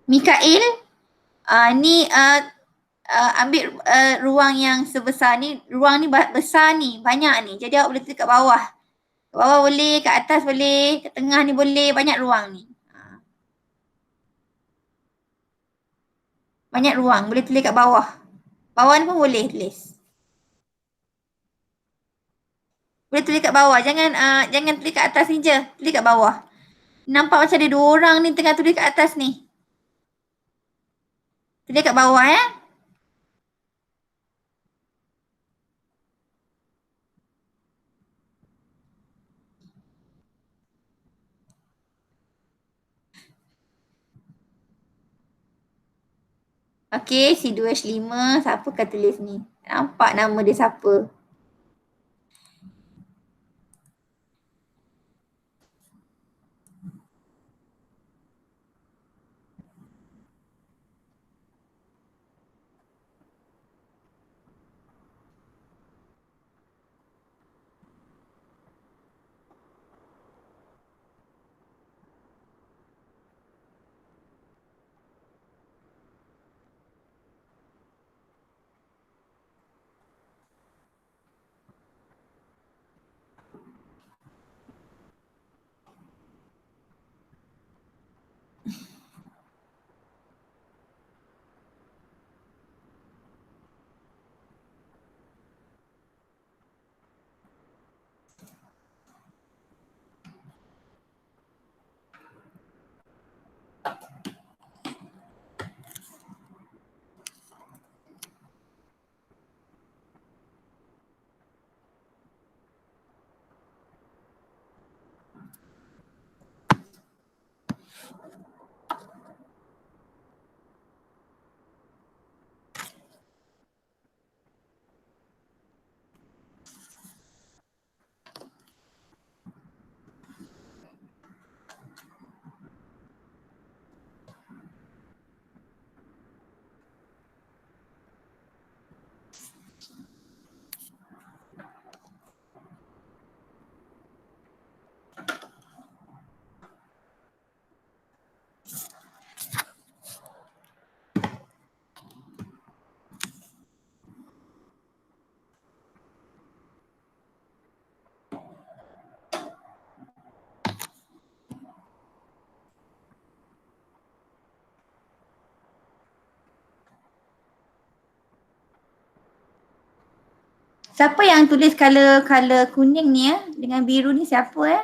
Mikail, ni ambil ruang yang sebesar ni. Ruang ni besar ni, banyak ni. Jadi awak boleh tulis kat bawah. Kat bawah boleh, kat atas boleh, kat tengah ni boleh, banyak ruang ni. Banyak ruang, boleh tulis kat bawah. Bawah ni pun boleh tulis. Boleh tulis kat bawah, jangan tulis kat atas ni je, tulis kat bawah. Nampak macam ada 2 orang ni tengah tulis kat atas ni. Tulis kat bawah ya. Okey, C2H5, siapa kan tulis ni? Nampak nama dia siapa? Siapa yang tulis color kuning ni ya? Dengan biru ni siapa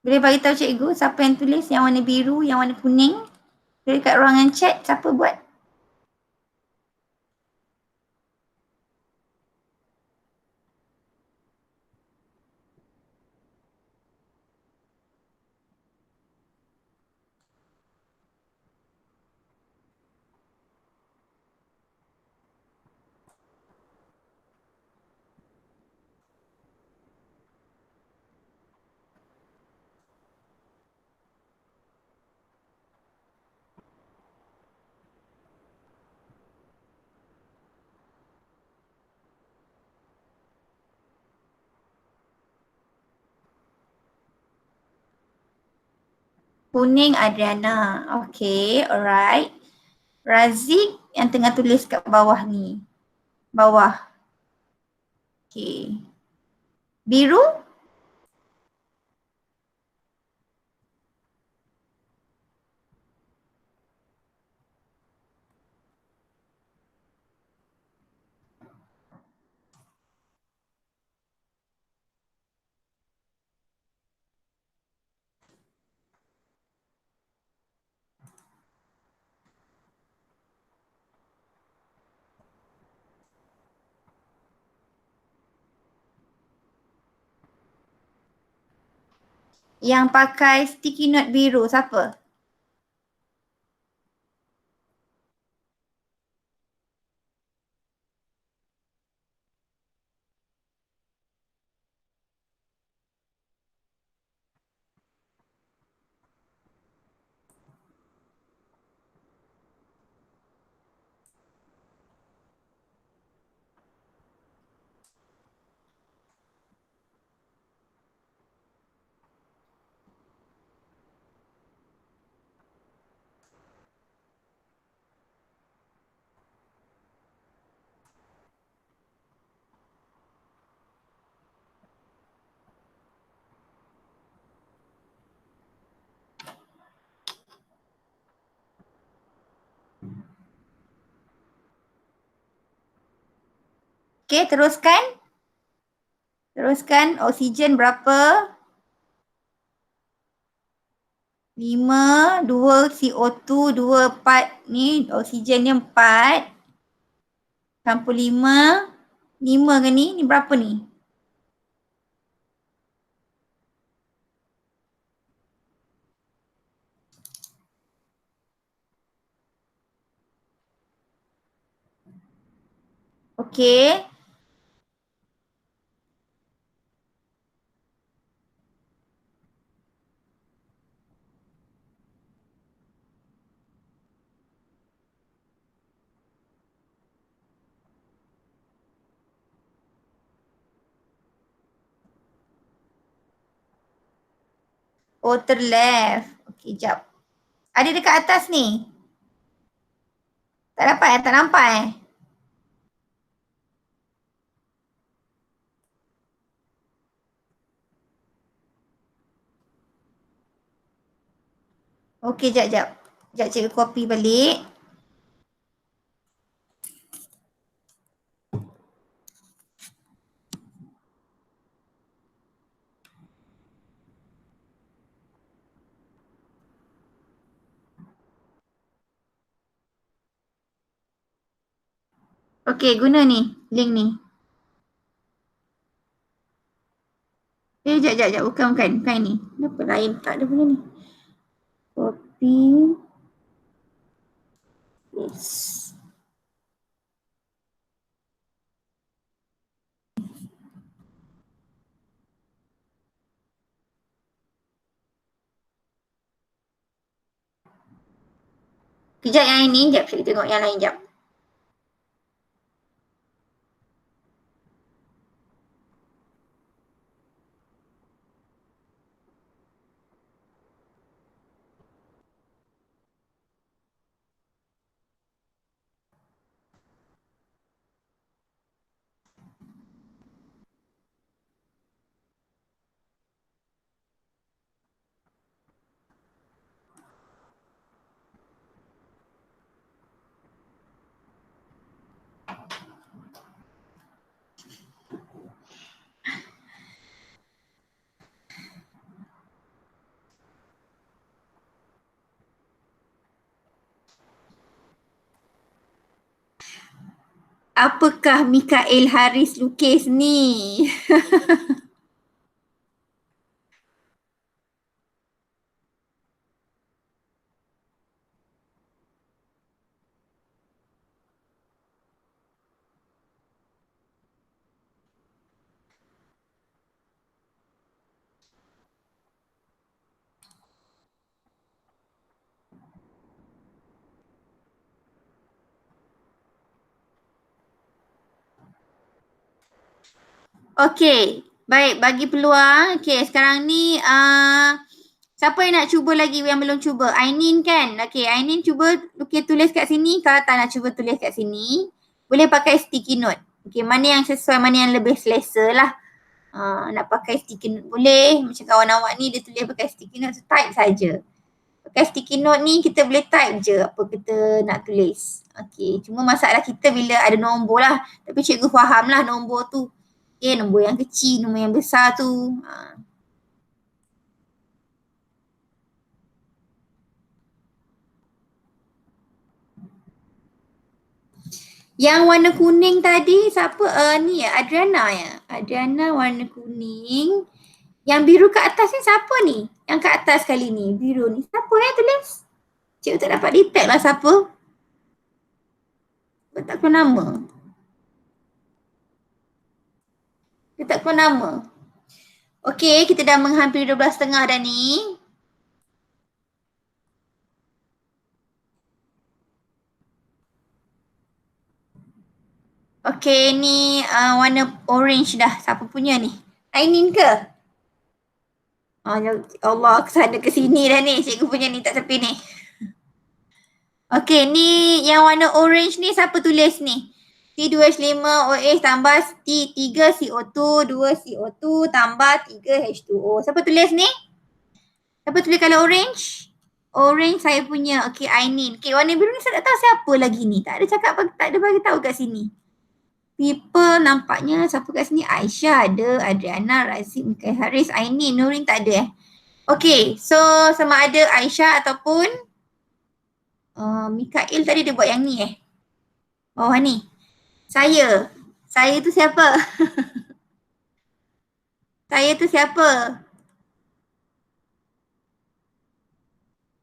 Boleh bagi tahu cikgu siapa yang tulis yang warna biru, yang warna kuning? Tulis kat ruangan chat, siapa buat? Kuning Adriana. Okay, alright. Razik yang tengah tulis kat bawah ni. Bawah. Okay. Biru? Yang pakai sticky note biru, siapa? Okay, teruskan. Teruskan, oksigen berapa? 5, 2 CO2, 2, 4 ni oksigennya 4. Campur 5. 5 ke ni? Ni berapa ni? Okey. Outer left. Okey, jap. Ada dekat atas ni? Tak dapat tak nampak Okey, jap, jap. Jap cikgu copy balik. Okey, guna ni, link ni. Jap, jap, jap. Bukan ni. Kenapa lain tak ada punya ni? Copy. Yes. Kejap yang ini, jap saya tengok yang lain jap. Apakah Mikael Haris lukis ni? Okey, baik, bagi peluang. Okey, sekarang ni siapa yang nak cuba lagi yang belum cuba? Ainin kan? Okey, Ainin cuba tulis kat sini. Kalau tak nak cuba tulis kat sini, boleh pakai sticky note. Okey, mana yang sesuai, mana yang lebih selesa lah. Nak pakai sticky note boleh. Macam kawan awak ni dia tulis pakai sticky note, type saja. Pakai sticky note ni kita boleh type je apa kita nak tulis. Okey, cuma masalah kita bila ada nombor lah. Tapi cikgu faham lah nombor tu. Okey, nombor yang kecil, nombor yang besar tu. Yang warna kuning tadi siapa? Ni ya, Adriana ya. Adriana warna kuning. Yang biru kat atas ni siapa ni? Yang kat atas kali ni, biru ni. Siapa yang tulis? Cikgu tak dapat detect lah siapa. Dia tak keluar nama. Dia tak keluar nama. Okey, kita dah menghampiri 12.30 dah ni. Okey, ni warna orange dah. Siapa punya ni? Ainin ke? Ya Allah, kesana ke sini dah ni. Cikgu punya ni tak tepi ni. Okey, ni yang warna orange ni siapa tulis ni? C2H5OH tambah T3CO2, 2CO2 tambah 3H2O. Siapa tulis ni? Siapa tulis color orange? Orange saya punya. Okey, Ainin. Okey, warna biru ni saya tak tahu siapa lagi ni. Tak ada cakap, tak ada bagi tahu kat sini. People nampaknya siapa kat sini? Aisyah ada, Adriana, Razif, Mikael Haris, Ainin, Nurin tak ada Okey, so sama ada Aisyah ataupun Mikael tadi dia buat yang ni bawah ni. Saya tu siapa? Saya tu siapa?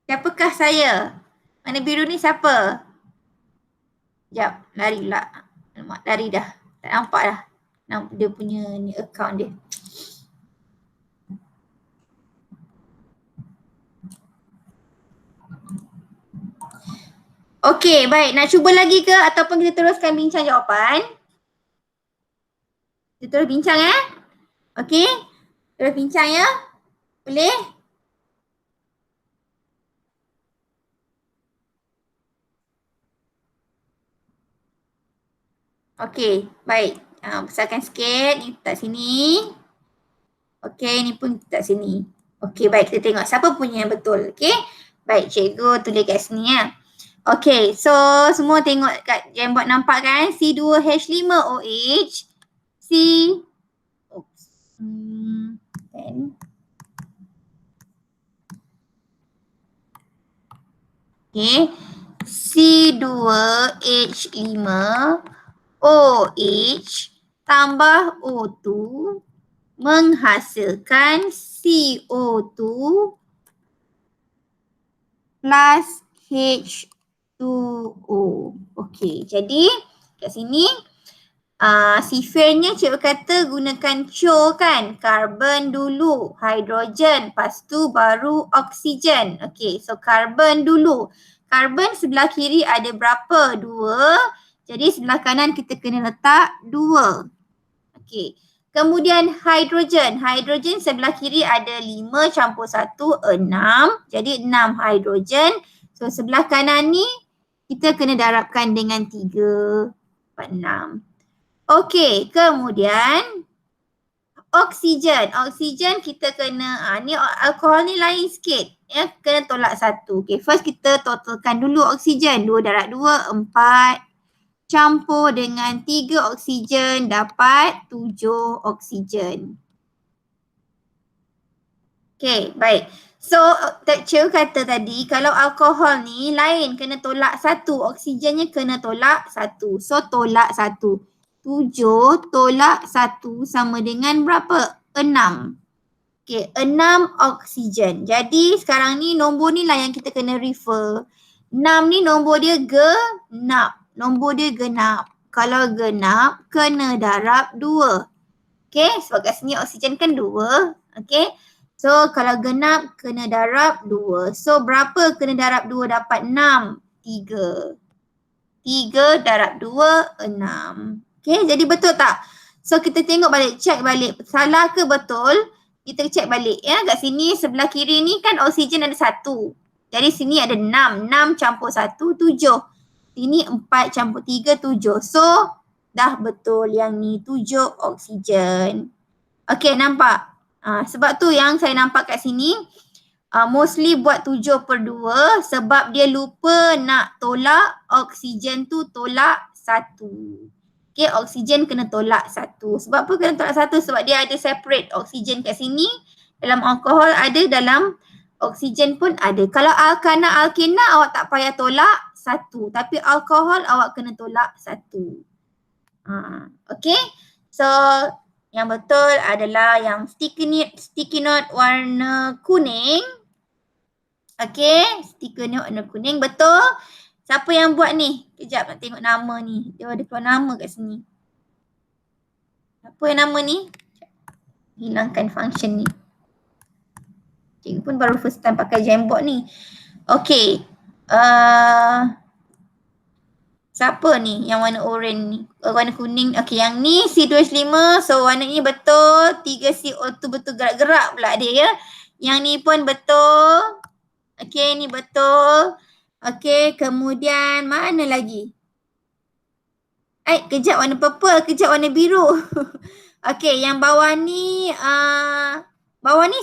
Siapakah saya? Warna biru ni siapa? Sekejap, lari pula. Alamak, lari dah. Tak nampak dah. Dia punya ni account dia. Okey, baik. Nak cuba lagi ke ataupun kita teruskan bincang jawapan? Kita terus bincang Okey. Terus bincang ya. Boleh? Okey, baik. Besarkan sikit. Ni letak sini. Okey, ni pun letak sini. Okey, baik. Kita tengok siapa punya yang betul. Okey. Baik, cikgu tulis kat sini Okey, so semua tengok kat yang buat nampak kan? C2H5OH. Oops. Okay. C2H5OH tambah O2 menghasilkan CO2 plus H2O. Okey, jadi kat sini sifirnya cikgu kata gunakan CHO kan, karbon dulu, hidrogen, lepas tu baru oksigen. Okey, so karbon dulu. Karbon sebelah kiri ada berapa? 2. Jadi sebelah kanan kita kena letak 2. Okey. Kemudian hidrogen. Hidrogen sebelah kiri ada 5 campur 1, 6. Jadi 6 hidrogen. So sebelah kanan ni kita kena darabkan dengan 3, 4, 6. Okey, kemudian oksigen. Oksigen kita kena, ni alkohol ni lain sikit. Kena tolak 1. Okey, first kita totalkan dulu oksigen. 2 darab 2, 4. Campur dengan 3 oksigen dapat 7 oksigen. Okey, baik. So, cikgu kata tadi kalau alkohol ni lain kena tolak satu, oksigennya kena tolak satu. So, tolak satu. 7 tolak 1 sama dengan berapa? 6. Okay, 6 oksigen. Jadi sekarang ni nombor ni lah yang kita kena refer. 6 ni nombor dia genap. Nombor dia genap. Kalau genap, kena darab 2. Okay, sebab kat sini oksigen kan 2. Okay. So, kalau genap kena darab 2. So, berapa kena darab 2 dapat 6? 3. 3 darab 2, 6. Okay, jadi betul tak? So, kita tengok balik, check balik. Salah ke betul? Kita check balik. Ya, kat sini sebelah kiri ni kan oksigen ada 1. Jadi, sini ada 6. 6 campur 1, 7. Sini 4 campur 3, 7. So, dah betul yang ni 7 oksigen. Okay, nampak? Sebab tu yang saya nampak kat sini mostly buat 7/2 sebab dia lupa nak tolak oksigen tu tolak 1. Okay, oksigen kena tolak 1. Sebab apa kena tolak 1? Sebab dia ada separate oksigen kat sini. Dalam alkohol ada, dalam oksigen pun ada. Kalau alkana, alkena awak tak payah tolak 1. Tapi alkohol awak kena tolak 1. Okay, so yang betul adalah yang sticky note warna kuning. Okay, sticky note warna kuning. Betul. Siapa yang buat ni? Kejap nak tengok nama ni. Dia ada keluar nama kat sini. Siapa yang nama ni? Hilangkan function ni. Cikgu pun baru first time pakai Jamboard ni. Okay. Siapa ni yang warna orange ni? Warna kuning. Okay, yang ni C2H5. So, warna ni betul. 3CO2 betul, gerak-gerak pula dia ya. Yang ni pun betul. Okay, ni betul. Okay, kemudian mana lagi? Kejap warna purple, kejap warna biru. Okay, yang bawah ni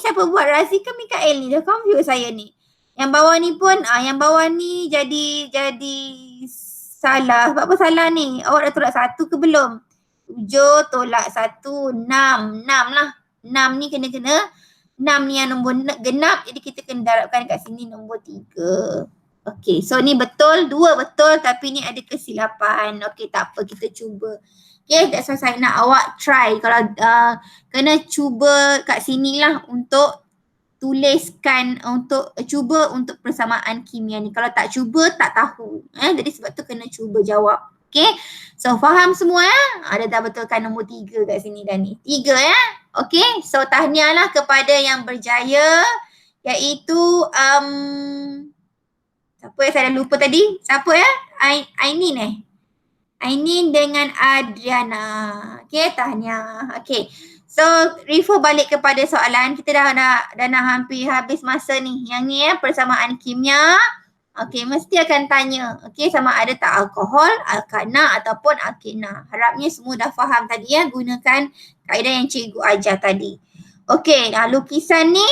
siapa buat? Razi ke Mikael ni? Dah confuse saya ni. Yang bawah ni pun, yang bawah ni jadi salah. Sebab apa salah ni? Awak dah tolak 1 ke belum? 7 tolak 1, 6. 6 lah. 6 ni kena. 6 ni yang nombor genap. Jadi kita kena darabkan kat sini nombor 3. Okay, so ni betul. 2 betul tapi ni ada kesilapan. Okay, tak apa. Kita cuba. Okay, that's why saya nak awak try. Kalau kena cuba kat sini lah untuk tuliskan, untuk cuba untuk persamaan kimia ni. Kalau tak cuba, tak tahu. Jadi sebab tu kena cuba jawab. Okay. So faham semua ya? Ada dah betulkan nombor 3 kat sini dah ni. 3 ya. Okay. So tahniah lah kepada yang berjaya. Iaitu siapa yang saya dah lupa tadi? Siapa ya? Ainin Ainin dengan Adriana. Okay, tahniah. Okay. So, refer balik kepada soalan. Kita dah nak hampir habis masa ni. Yang ni ya, persamaan kimia. Okay, mesti akan tanya. Okay, sama ada tak alkohol, alkana ataupun alkena. Harapnya semua dah faham tadi ya. Gunakan kaedah yang cikgu ajar tadi. Okay, lukisan ni.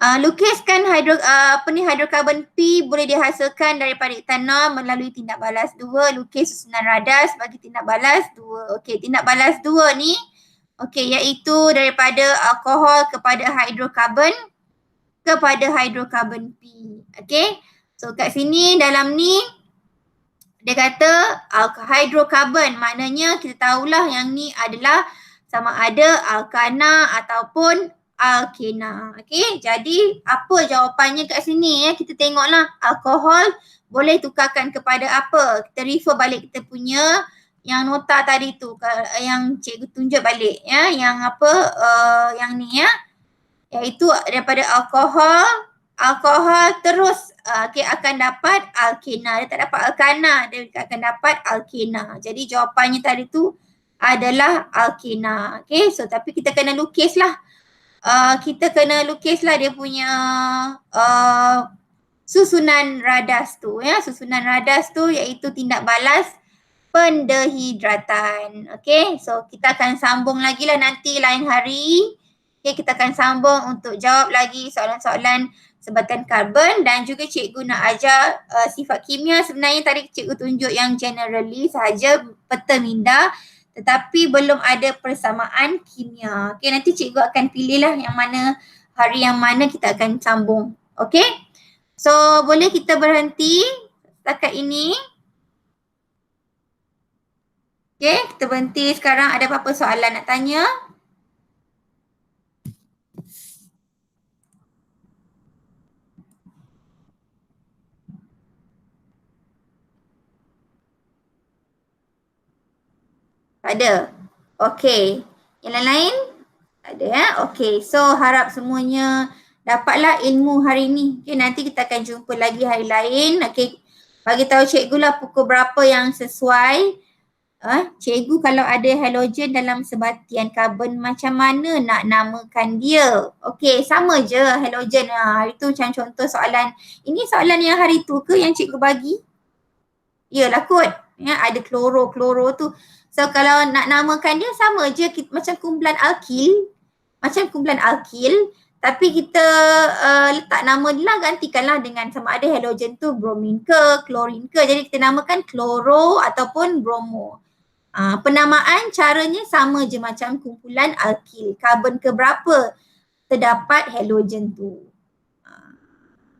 Lukiskan hidrokarbon P boleh dihasilkan daripada etanol melalui tindak balas 2. Lukis susunan radas bagi tindak balas 2. Okey, tindak balas 2 ni iaitu daripada alkohol kepada hidrokarbon P. Okey. So kat sini dalam ni dia kata hidrokarbon, maknanya kita tahulah yang ni adalah sama ada alkana ataupun alkena. Okey, jadi apa jawapannya kat sini ya? Kita tengoklah alkohol boleh tukarkan kepada apa? Kita refer balik kita punya yang nota tadi tu yang cikgu tunjuk balik ya, yang apa yang ni ya. Iaitu daripada alkohol terus akan dapat alkena. Dia tak dapat alkana, dia akan dapat alkena. Jadi jawapannya tadi tu adalah alkena. Okey, so tapi kita kena lukislah. Kita kena lukislah dia punya susunan radas tu ya. Susunan radas tu iaitu tindak balas pendehidratan. Okay, so kita akan sambung lagi lah nanti lain hari. Okay, kita akan sambung untuk jawab lagi soalan-soalan sebatan karbon dan juga cikgu nak ajar sifat kimia. Sebenarnya tadi cikgu tunjuk yang generally sahaja peta minda. Tetapi belum ada persamaan kimia. Okay, nanti cikgu akan pilihlah yang mana hari yang mana kita akan sambung. Okay? So boleh kita berhenti setakat ini. Okay, kita berhenti sekarang. Ada apa-apa soalan nak tanya? Tak ada. Okay. Yang lain-lain? Tak ada ya. Okay. So harap semuanya dapatlah ilmu hari ni. Okay, nanti kita akan jumpa lagi hari lain. Okay. Bagi tahu cikgu lah pukul berapa yang sesuai. Cikgu kalau ada halogen dalam sebatian karbon macam mana nak namakan dia? Okey, sama je halogen. Hari tu macam contoh soalan. Ini soalan yang hari tu ke yang cikgu bagi? Yalah kot. Ya, ada kloro tu. So kalau nak namakan dia sama je macam kumpulan alkil. Macam kumpulan alkil. Tapi kita letak nama dia lah, gantikanlah dengan sama ada halogen tu bromin ke, klorin ke. Jadi kita namakan kloro ataupun bromo. Penamaan caranya sama je macam kumpulan alkil. Karbon keberapa terdapat halogen tu.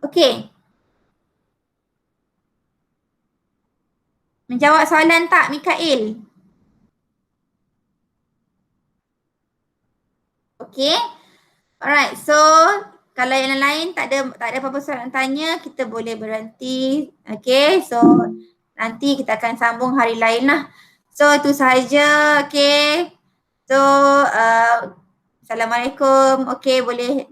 Okey. Menjawab soalan tak Mikael? Okey. Alright, so kalau yang lain tak ada apa-apa soalan tanya, kita boleh berhenti. Okey, so nanti kita akan sambung hari lain lah. So itu sahaja. Okey. So Assalamualaikum. Okey, boleh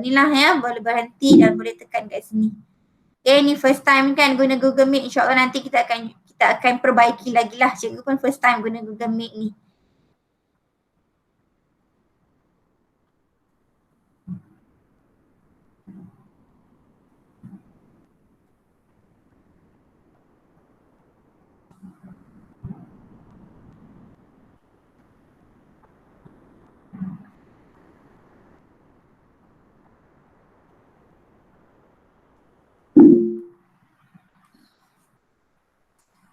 inilah ya, boleh berhenti dan boleh tekan kat sini. Okay, ni first time kan guna Google Meet. InsyaAllah nanti kita akan perbaiki lagi lah. Cikgu pun first time guna Google Meet ni.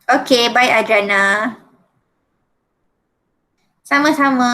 Okay, bye Adrana. Sama-sama.